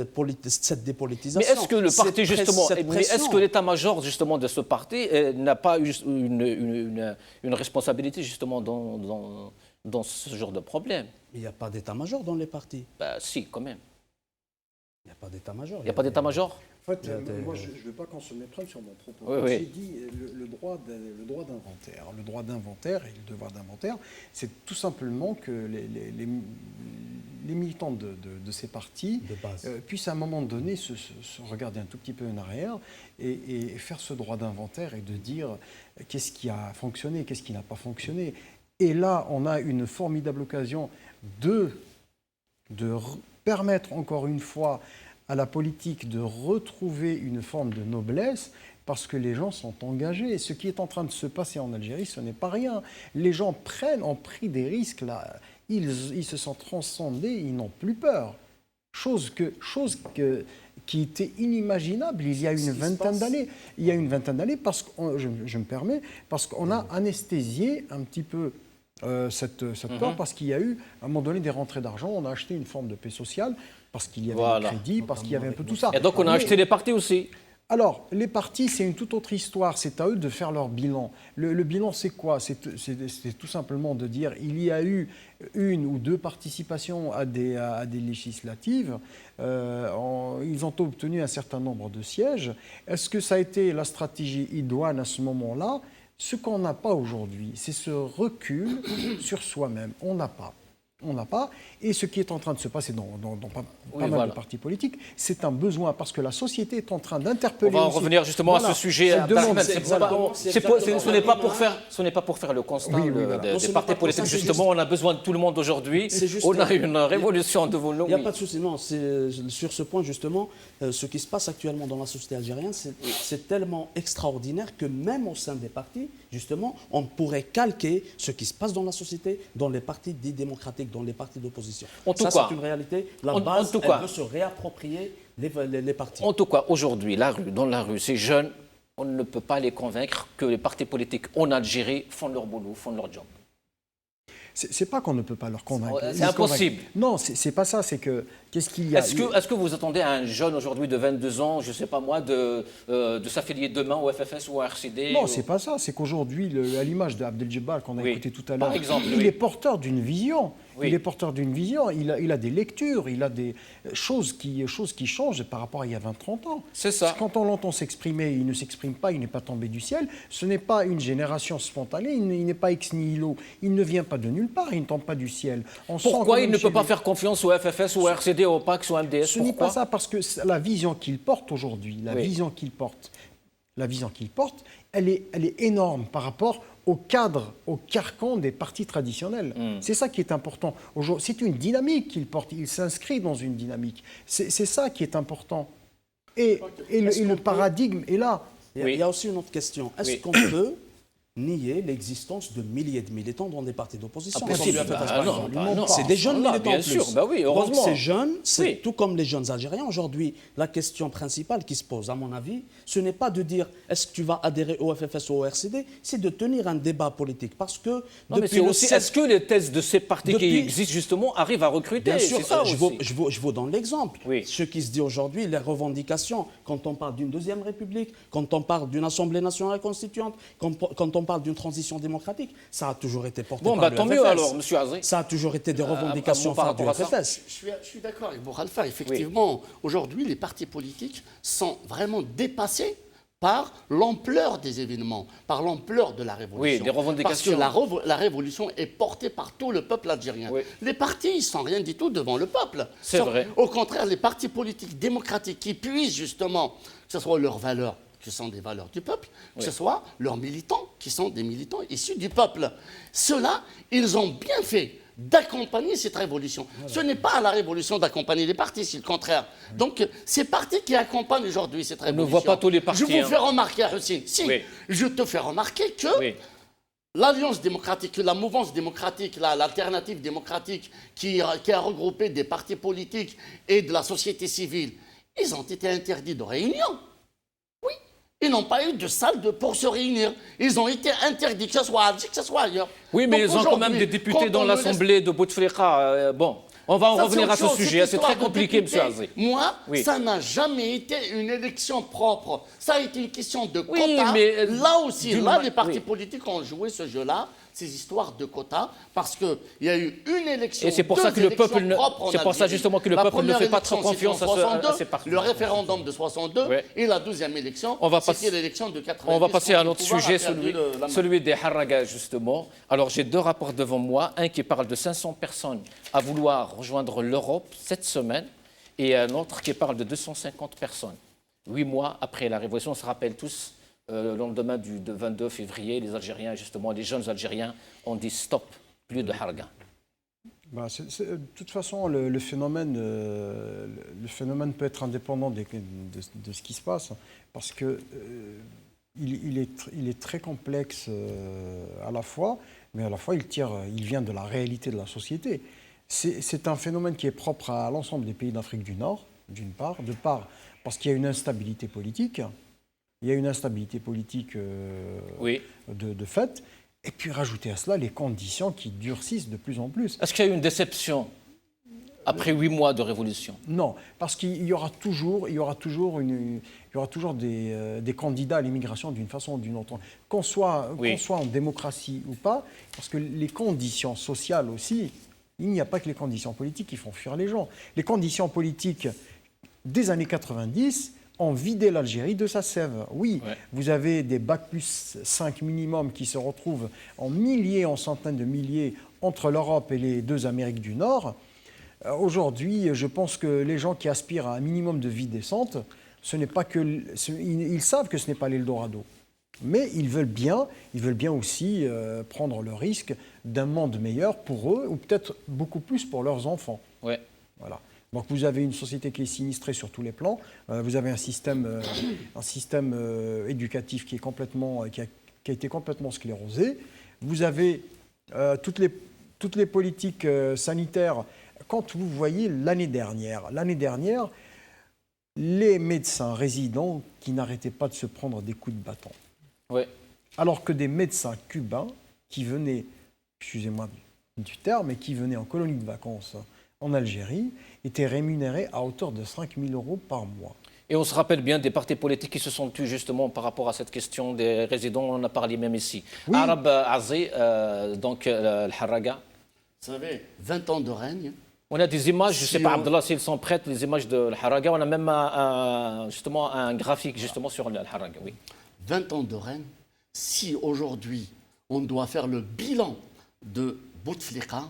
dépolitisation. Mais est-ce que le parti, justement, est-ce que l'état-major, justement, de ce parti n'a pas eu une responsabilité, justement, dans ce genre de problème? Il n'y a pas d'état-major dans les partis. Bah, si, quand même. Il n'y a pas d'état-major. Il n'y a pas d'état-major? En fait, moi, je ne veux pas qu'on se méprenne sur mon propos. Oui, J'ai dit le droit d'inventaire. Le droit d'inventaire et le devoir d'inventaire, c'est tout simplement que les militants de ces partis puissent à un moment donné se regarder un tout petit peu en arrière et faire ce droit d'inventaire et de dire qu'est-ce qui a fonctionné, qu'est-ce qui n'a pas fonctionné. Et là, on a une formidable occasion de permettre encore une fois à la politique de retrouver une forme de noblesse parce que les gens sont engagés. Ce qui est en train de se passer en Algérie, ce n'est pas rien. Les gens ont pris des risques là. Ils se sont transcendés, ils n'ont plus peur. Chose qui était inimaginable il y a une vingtaine d'années. Il y a une vingtaine d'années, parce que, je me permets, parce qu'on a anesthésié un petit peu cette peur, parce qu'il y a eu, à un moment donné, des rentrées d'argent. On a acheté une forme de paix sociale, parce qu'il y avait un crédit, parce qu'il y avait un peu tout ça. Et donc on a acheté des partis aussi. Alors, les partis, c'est une toute autre histoire. C'est à eux de faire leur bilan. Le bilan, c'est quoi? C'est tout simplement de dire il y a eu une ou deux participations à des législatives. Ils ont obtenu un certain nombre de sièges. Est-ce que ça a été la stratégie idoine à ce moment-là? Ce qu'on n'a pas aujourd'hui, c'est ce recul sur soi-même. On n'a pas. Et ce qui est en train de se passer dans pas mal de partis politiques, c'est un besoin, parce que la société est en train d'interpeller. On va en revenir justement à ce sujet. Ce n'est pas pour faire le constat des partis politiques. Justement, on a besoin de tout le monde aujourd'hui. On a une révolution devant nous. Il n'y a pas de souci. Non, sur ce point, justement, ce qui se passe actuellement dans la société algérienne, c'est tellement extraordinaire que même au sein des partis, justement, on pourrait calquer ce qui se passe dans la société, dans les partis dits démocratiques, dans les partis d'opposition. Ça, c'est une réalité. La base, elle veut se réapproprier les partis. En tout cas, aujourd'hui, dans la rue, ces jeunes, on ne peut pas les convaincre que les partis politiques en Algérie font leur boulot, font leur job. C'est pas qu'on ne peut pas leur convaincre. C'est impossible. Non, c'est pas ça. C'est que qu'est-ce qu'il y a. Est-ce que vous attendez à un jeune aujourd'hui de 22 ans, je ne sais pas moi, de s'affilier demain au FFS ou au RCD? Non, c'est pas ça. C'est qu'aujourd'hui, à l'image d'Abdeljebbar qu'on a écouté tout à l'heure, il est porteur d'une vision. Il est porteur d'une vision, il a des lectures, il a des choses qui changent par rapport à il y a 20-30 ans. C'est ça. Quand on l'entend s'exprimer, il ne s'exprime pas, il n'est pas tombé du ciel. Ce n'est pas une génération spontanée, il n'est pas ex nihilo. Il ne vient pas de nulle part, il ne tombe pas du ciel. Pourquoi il ne peut pas faire confiance au FFS, au RCD, au PAX, au MDS? Ce n'est pas ça, parce que la vision qu'il porte aujourd'hui, la vision qu'il porte, elle est énorme par rapport au cadre, au carcan des partis traditionnels. C'est ça qui est important. C'est une dynamique qu'il porte, il s'inscrit dans une dynamique. C'est ça qui est important. Et le paradigme est là. Il y a aussi une autre question. Est-ce qu'on peut nier l'existence de milliers de militants dans des partis d'opposition? C'est des jeunes militants bien sûr. Bah oui, heureusement. Donc ces jeunes, c'est tout comme les jeunes Algériens. Aujourd'hui, la question principale qui se pose, à mon avis, ce n'est pas de dire est-ce que tu vas adhérer au FFS ou au RCD, c'est de tenir un débat politique. Parce que est-ce que les thèses de ces partis qui existent justement arrivent à recruter? Bien sûr, je vous donne l'exemple. Ce qui se dit aujourd'hui, les revendications, quand on parle d'une deuxième république, quand on parle d'une assemblée nationale constituante, quand on parle d'une transition démocratique, ça a toujours été porté par le FFS. Tant mieux alors, M. Azri. Ça a toujours été des revendications phares du FFS. Je suis d'accord avec Bourhalfa. Effectivement, aujourd'hui, les partis politiques sont vraiment dépassés par l'ampleur des événements, par l'ampleur de la révolution. Oui, des revendications. Parce que la révolution est portée par tout le peuple algérien. Oui. Les partis ne sont rien du tout devant le peuple. C'est vrai. Au contraire, les partis politiques démocratiques qui puissent justement, que ce soit leurs valeurs, qui sont des valeurs du peuple, que ce soit leurs militants, qui sont des militants issus du peuple. Ceux-là, ils ont bien fait d'accompagner cette révolution. Voilà. Ce n'est pas à la révolution d'accompagner les partis, c'est le contraire. Donc, ces partis qui accompagnent aujourd'hui cette révolution... On ne voit pas tous les partis. Je vous fais remarquer, Hussein, je te fais remarquer que l'Alliance démocratique, la mouvance démocratique, l'alternative démocratique qui a regroupé des partis politiques et de la société civile, ils ont été interdits de réunion. Oui, ils n'ont pas eu de salle pour se réunir. Ils ont été interdits, que ce soit à Alger, que ce soit ailleurs. Oui, mais ils ont quand même des députés dans l'Assemblée de Bouteflika. Bon, on va en revenir à ce sujet. C'est très compliqué, M. Azé. Moi, ça n'a jamais été une élection propre. Ça a été une question de quota. Oui, mais là aussi, les partis politiques ont joué ce jeu-là, ces histoires de quotas, parce qu'il y a eu une élection. Et c'est pour ça que le peuple, c'est pour ça justement que le peuple ne fait pas trop confiance à ces partis. Le référendum de 62 et la 12e élection, c'était l'élection de 90. On va passer à un autre sujet, celui des Harraga, justement. Alors j'ai 2 rapports devant moi, un qui parle de 500 personnes à vouloir rejoindre l'Europe cette semaine, et un autre qui parle de 250 personnes. 8 mois après la Révolution, on se rappelle tous, le lendemain du 22 février, les Algériens, justement, les jeunes Algériens ont dit stop, plus de Harga. De toute façon, le phénomène peut être indépendant de ce qui se passe, parce que il est très complexe à la fois, mais à la fois il vient de la réalité de la société. C'est un phénomène qui est propre à l'ensemble des pays d'Afrique du Nord, d'une part, parce qu'il y a une instabilité politique. Il y a une instabilité politique de fait. Et puis rajouter à cela les conditions qui durcissent de plus en plus. Est-ce qu'il y a eu une déception après 8 mois de révolution? Non, parce qu'il y aura toujours des candidats à l'immigration d'une façon ou d'une autre. Qu'on soit en démocratie ou pas, parce que les conditions sociales aussi, il n'y a pas que les conditions politiques qui font fuir les gens. Les conditions politiques des années 90 ont vidé l'Algérie de sa sève. Oui, vous avez des bac plus 5 minimum qui se retrouvent en milliers, en centaines de milliers entre l'Europe et les 2 Amériques du Nord. Aujourd'hui, je pense que les gens qui aspirent à un minimum de vie décente, ils savent que ce n'est pas l'Eldorado. Mais ils veulent bien aussi prendre le risque d'un monde meilleur pour eux, ou peut-être beaucoup plus pour leurs enfants. Ouais. Voilà. Donc vous avez une société qui est sinistrée sur tous les plans. Vous avez un système éducatif qui a été complètement sclérosé. Vous avez toutes les politiques sanitaires. Quand vous voyez l'année dernière, les médecins résidents qui n'arrêtaient pas de se prendre des coups de bâton. Ouais. Alors que des médecins cubains qui venaient, excusez-moi du terme, mais qui venaient en colonie de vacances en Algérie, étaient rémunérés à hauteur de 5 000 € par mois. Et on se rappelle bien des partis politiques qui se sont tus justement par rapport à cette question des résidents, on en a parlé même ici. Oui. Arab Azé, donc le Harraga. Vous savez, 20 ans de règne. On a des images, je ne sais pas, Abdallah, s'ils sont prêts, les images de Harraga. On a même justement un graphique justement sur le Harraga, oui. 20 ans de règne. Si aujourd'hui, on doit faire le bilan de Bouteflika,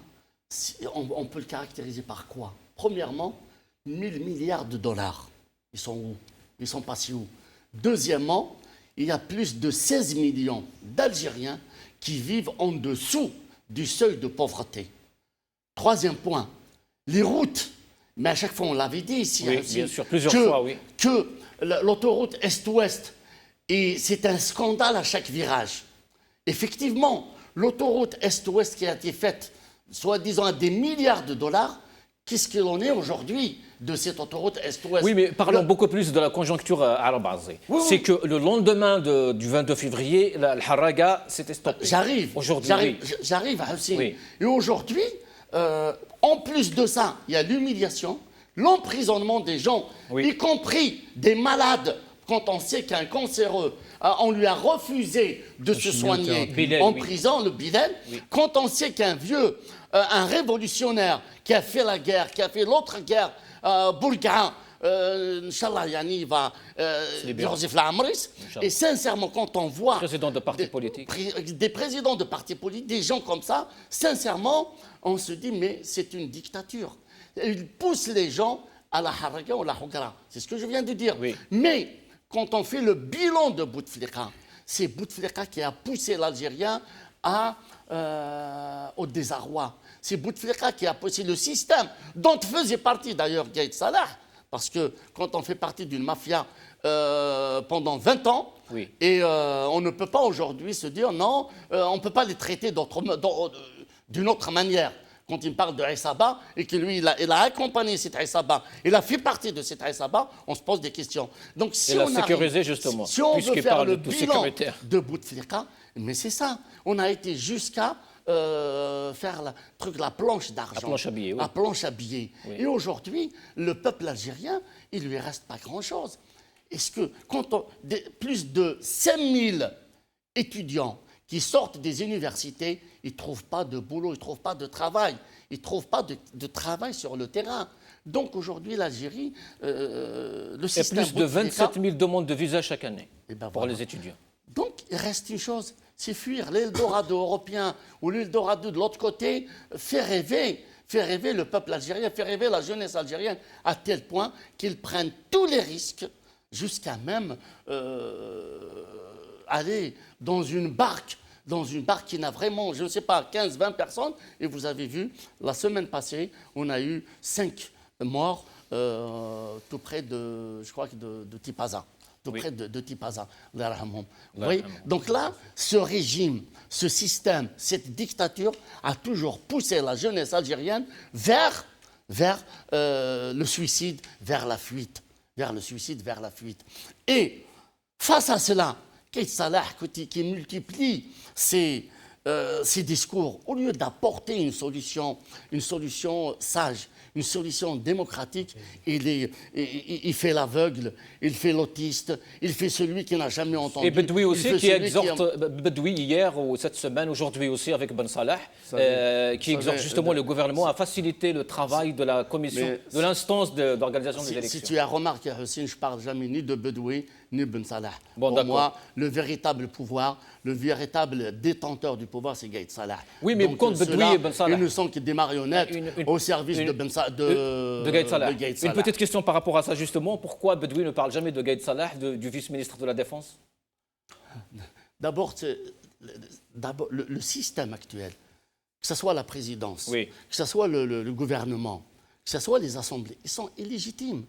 on peut le caractériser par quoi? Premièrement, 1 000 milliards de dollars. Ils sont où? Ils sont passés où? Deuxièmement, il y a plus de 16 millions d'Algériens qui vivent en dessous du seuil de pauvreté. Troisième point, les routes. Mais à chaque fois, on l'avait dit ici. Oui, bien sûr, plusieurs fois, oui. Que l'autoroute Est-Ouest, et c'est un scandale à chaque virage. Effectivement, l'autoroute Est-Ouest qui a été faite, soi-disant à des milliards de dollars, qu'est-ce qu'il en est aujourd'hui de cette autoroute Est-Ouest? Oui, mais parlons beaucoup plus de la conjoncture arabe. Oui. C'est que le lendemain du 22 février, le Harraga s'était stoppé. J'arrive à Hussein. Oui. Et aujourd'hui, en plus de ça, il y a l'humiliation, l'emprisonnement des gens, y compris des malades. Quand on sait qu'un cancéreux, on lui a refusé de se soigner en prison, le Bilal. Oui. Quand on sait qu'un vieux, un révolutionnaire qui a fait la guerre, qui a fait l'autre guerre, Bourguin, Inch'Allah, il va Joseph Lamris. Et sincèrement, quand on voit des présidents de partis politiques, des gens comme ça, sincèrement, on se dit, mais c'est une dictature. Ils poussent les gens à la Harraga ou la Hougra. C'est ce que je viens de dire. Oui. Mais quand on fait le bilan de Bouteflika, c'est Bouteflika qui a poussé l'Algérien au désarroi. C'est Bouteflika qui a poussé le système, dont faisait partie d'ailleurs Gaïd Salah, parce que quand on fait partie d'une mafia pendant 20 ans, Oui. Et on ne peut pas aujourd'hui se dire non, on ne peut pas les traiter d'une autre manière. Quand il me parle de Aïssaba et que lui, il a accompagné cet Aïssaba, il a fait partie de cet Aïssaba, on se pose des questions. Donc, si on sécurisé, justement, si on veut faire le de bilan de Bouteflika, mais c'est ça. On a été jusqu'à faire la planche d'argent. La planche à billets, oui. La planche à billets. Oui. Et aujourd'hui, le peuple algérien, il ne lui reste pas grand-chose. Est-ce que quand plus de 5000 étudiants qui sortent des universités, ils ne trouvent pas de boulot, ils ne trouvent pas de travail, ils ne trouvent pas de travail sur le terrain. Donc aujourd'hui, l'Algérie, le système... Et plus de 27 000 demandes de visa chaque année pour les étudiants. Donc il reste une chose, c'est fuir l'Eldorado européen ou l'Eldorado de l'autre côté, fait rêver le peuple algérien, fait rêver la jeunesse algérienne à tel point qu'ils prennent tous les risques jusqu'à même aller dans une barque qui n'a vraiment, je ne sais pas, 15-20 personnes. Et vous avez vu, la semaine passée, on a eu 5 morts tout près de, je crois, de Tipaza. Tout près de Tipaza. Oui. Donc là, ce régime, ce système, cette dictature a toujours poussé la jeunesse algérienne vers le suicide, vers la fuite. Vers le suicide, vers la fuite. Et face à cela, Gaïd Salah qui multiplie ses discours, au lieu d'apporter une solution sage, une solution démocratique, il fait l'aveugle, il fait l'autiste, il fait celui qui n'a jamais entendu. Et Bedoui aussi, qui exhorte, Bedoui hier ou cette semaine, aujourd'hui aussi avec Ben Salah, qui exhorte justement le gouvernement à faciliter le travail de la commission, de l'instance d'organisation des élections. Si tu as remarqué, Hussein, je ne parle jamais ni de Bedoui, ni Ben Salah. Bon, pour moi, le véritable pouvoir, le véritable détenteur du pouvoir, c'est Gaïd Salah. Oui, mais quand Bedoui et Ben Salah... Ils ne sont que des marionnettes au service de Gaïd Salah. Gaïd Salah. Une petite question par rapport à ça, justement. Pourquoi Bedoui ne parle jamais de Gaïd Salah, du vice-ministre de la Défense? D'abord, le système actuel, que ce soit la présidence, oui, que ce soit le gouvernement, que ce soit les assemblées, ils sont illégitimes.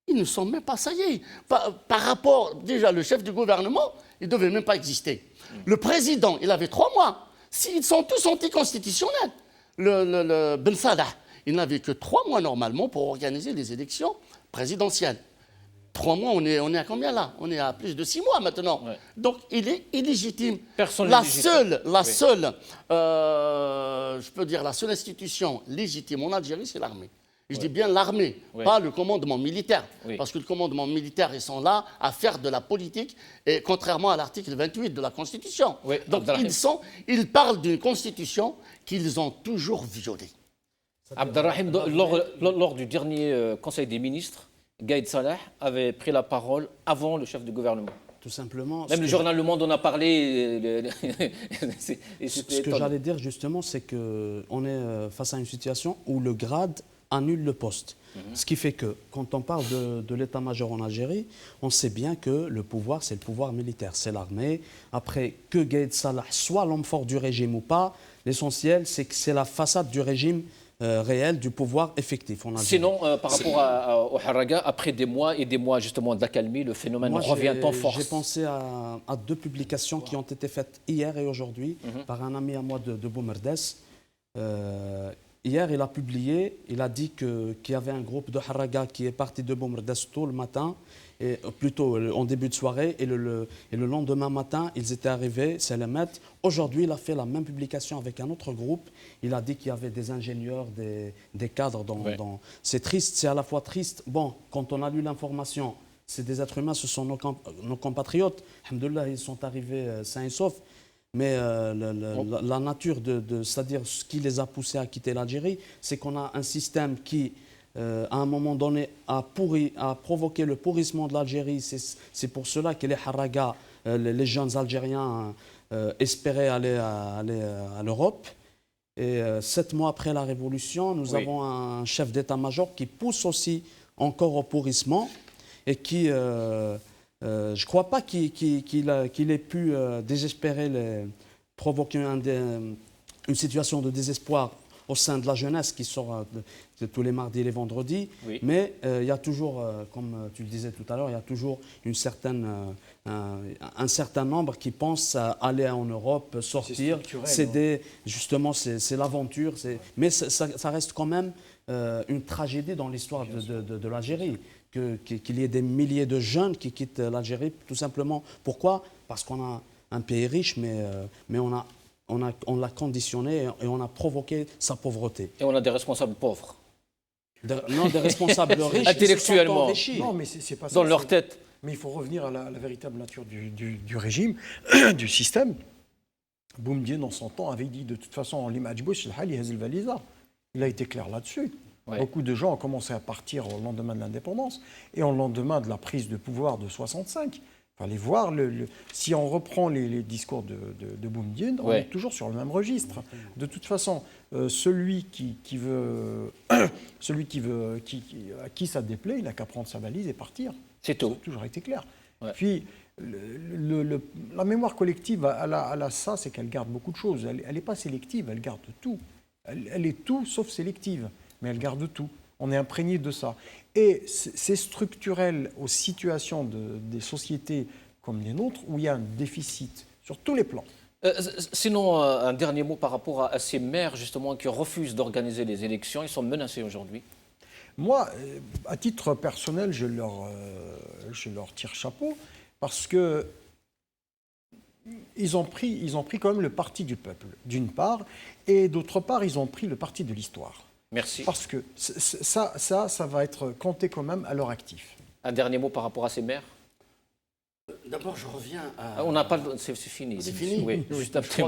Ils ne sont même pas, ça y est, par rapport, déjà, le chef du gouvernement, il ne devait même pas exister. Le président, il avait 3 mois. Ils sont tous anticonstitutionnels. Le Ben Salah, il n'avait que 3 mois normalement pour organiser les élections présidentielles. 3 mois, on est à combien là? On est à plus de 6 mois maintenant. Ouais. Donc, il est illégitime. Personne la seule, je peux dire, la seule institution légitime en Algérie, c'est l'armée. Je dis bien l'armée, pas le commandement militaire. Parce que le commandement militaire, ils sont là à faire de la politique, et contrairement à l'article 28 de la Constitution. Donc ils parlent d'une Constitution qu'ils ont toujours violée. Abdelrahim, lors du dernier Conseil des ministres, Gaïd Salah avait pris la parole avant le chef du gouvernement. Tout simplement. Même le journal Le Monde en a parlé. Ce que j'allais dire justement, c'est qu'on est face à une situation où le grade annule le poste. Ce qui fait que, quand on parle de l'état-major en Algérie, on sait bien que le pouvoir, c'est le pouvoir militaire, c'est l'armée. Après, que Gaïd Salah soit l'homme fort du régime ou pas, l'essentiel, c'est que c'est la façade du régime réel, du pouvoir effectif en Algérie. Sinon, par rapport au Haraga, après des mois et des mois justement d'accalmie, le phénomène revient en force. J'ai pensé à 2 publications qui ont été faites hier et aujourd'hui par un ami à moi de Boumerdès. Hier, il a publié, il a dit qu'il y avait un groupe de Haraga qui est parti de Boumerdès tôt le matin, et plutôt en début de soirée, et le lendemain matin, ils étaient arrivés, c'est le maître. Aujourd'hui, il a fait la même publication avec un autre groupe. Il a dit qu'il y avait des ingénieurs, des cadres. C'est triste, c'est à la fois triste. Bon, quand on a lu l'information, c'est des êtres humains, ce sont nos compatriotes. Alhamdoulilah, ils sont arrivés sains et saufs. Mais la nature c'est-à-dire ce qui les a poussés à quitter l'Algérie, c'est qu'on a un système qui, à un moment donné, a provoqué le pourrissement de l'Algérie. C'est pour cela que les Haraga, les jeunes Algériens, espéraient aller à l'Europe. Et 7 mois après la Révolution, nous avons un chef d'état-major qui pousse aussi encore au pourrissement et qui... je ne crois pas qu'il ait pu désespérer, provoquer une situation de désespoir au sein de la jeunesse qui sort tous les mardis et les vendredis. Oui. Mais il y a toujours, comme tu le disais tout à l'heure, il y a toujours un certain nombre qui pensent aller en Europe, sortir. Justement, c'est l'aventure. Mais ça reste quand même une tragédie dans l'histoire de l'Algérie. Qu'il y ait des milliers de jeunes qui quittent l'Algérie, tout simplement. Pourquoi? Parce qu'on a un pays riche, mais on l'a conditionné et on a provoqué sa pauvreté. Et on a des responsables pauvres. Non, des responsables riches. Intellectuellement. Non, mais c'est pas ça. Dans leur tête. Mais il faut revenir à la véritable nature du régime, du système. Boumedienne, en son temps, avait dit de toute façon, il a été clair là-dessus. Ouais. Beaucoup de gens ont commencé à partir au lendemain de l'indépendance et au lendemain de la prise de pouvoir de 65. Il fallait voir, si on reprend les discours de Boumedienne, on est toujours sur le même registre. De toute façon, celui à qui ça déplaît, il n'a qu'à prendre sa valise et partir. C'est tout. Ça a toujours été clair. Ouais. Puis, la mémoire collective, elle a ça, c'est qu'elle garde beaucoup de choses. Elle n'est pas sélective, elle garde tout. Elle est tout sauf sélective. Mais elle garde tout. On est imprégné de ça. Et c'est structurel aux situations des sociétés comme les nôtres où il y a un déficit sur tous les plans. Sinon, un dernier mot par rapport à ces maires justement qui refusent d'organiser les élections. Ils sont menacés aujourd'hui. Moi, à titre personnel, je leur tire chapeau parce que ils ont pris quand même le parti du peuple, d'une part, et d'autre part, ils ont pris le parti de l'histoire. Merci. Parce que ça va être compté quand même à leur actif. Un dernier mot par rapport à ces maires? D'abord, je reviens à... On n'a pas... C'est fini. C'est fini? Oui, juste après.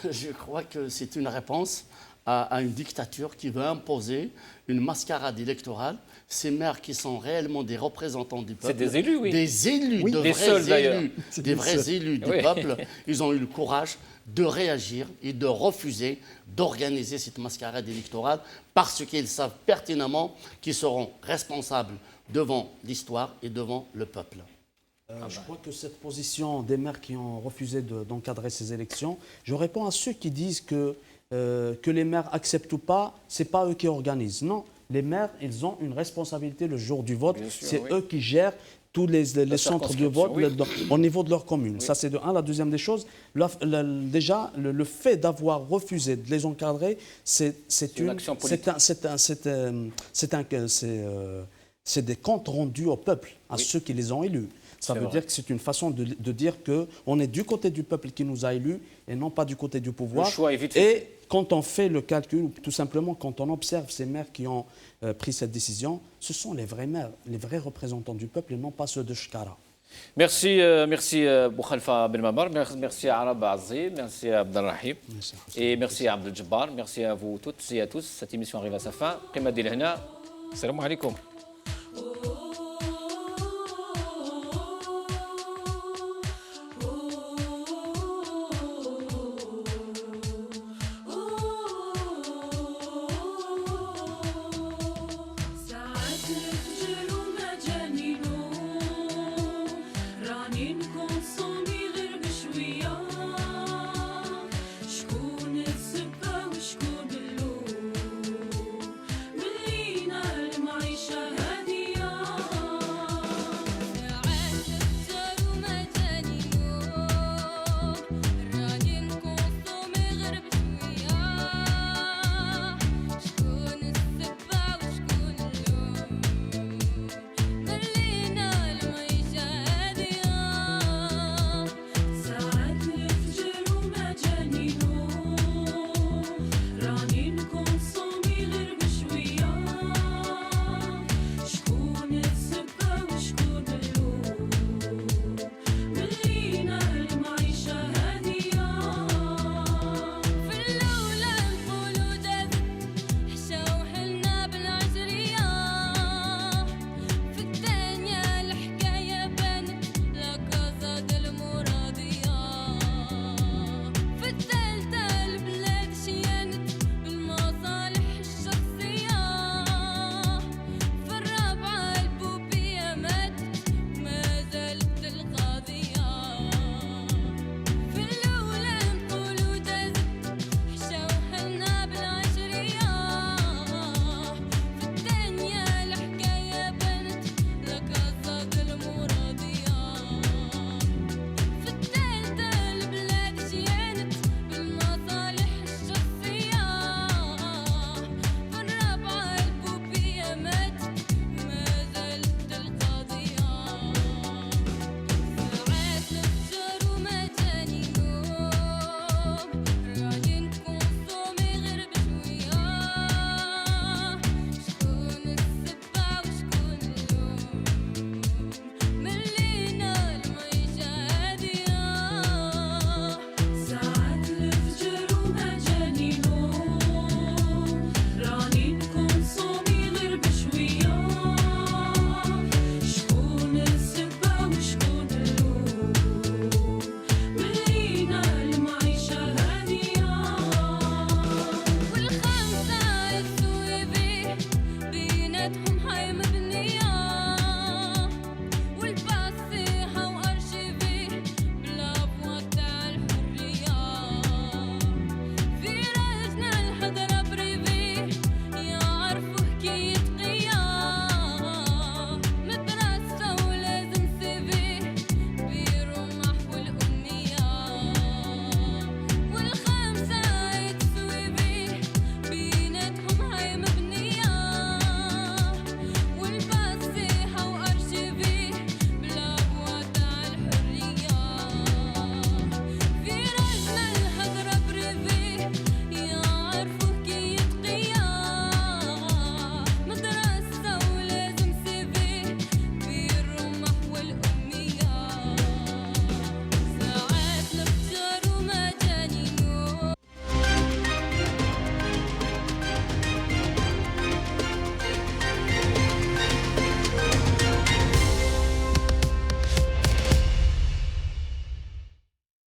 Je crois que c'est une réponse à une dictature qui veut imposer une mascarade électorale. Ces maires qui sont réellement des représentants du peuple. C'est des élus, oui. Des élus, oui, des seuls d'ailleurs. Des vrais élus du peuple. Ils ont eu le courage de réagir et de refuser d'organiser cette mascarade électorale parce qu'ils savent pertinemment qu'ils seront responsables devant l'histoire et devant le peuple. Je crois que cette position des maires qui ont refusé d'encadrer ces élections, je réponds à ceux qui disent que les maires acceptent ou pas, ce n'est pas eux qui organisent. Non, les maires, ils ont une responsabilité le jour du vote. C'est eux qui gèrent tous les centres de vote au niveau de leur commune. Oui. Ça, c'est de un. La deuxième des choses, déjà, le fait d'avoir refusé de les encadrer, c'est des comptes rendus au peuple, à ceux qui les ont élus. Ça veut dire que c'est une façon de dire qu'on est du côté du peuple qui nous a élus et non pas du côté du pouvoir. Le choix est vite fait. Et quand on fait le calcul, tout simplement quand on observe ces maires qui ont pris cette décision, ce sont les vrais maires, les vrais représentants du peuple et non pas ceux de Shkara. Merci Boukhalifa Belmamar, merci à Arab Azzi, merci à Abdelrahim et merci à Abdel Jabbar. Merci à vous toutes et à tous. Cette émission arrive à sa fin. Qima Dil Hna. Salam alaikum.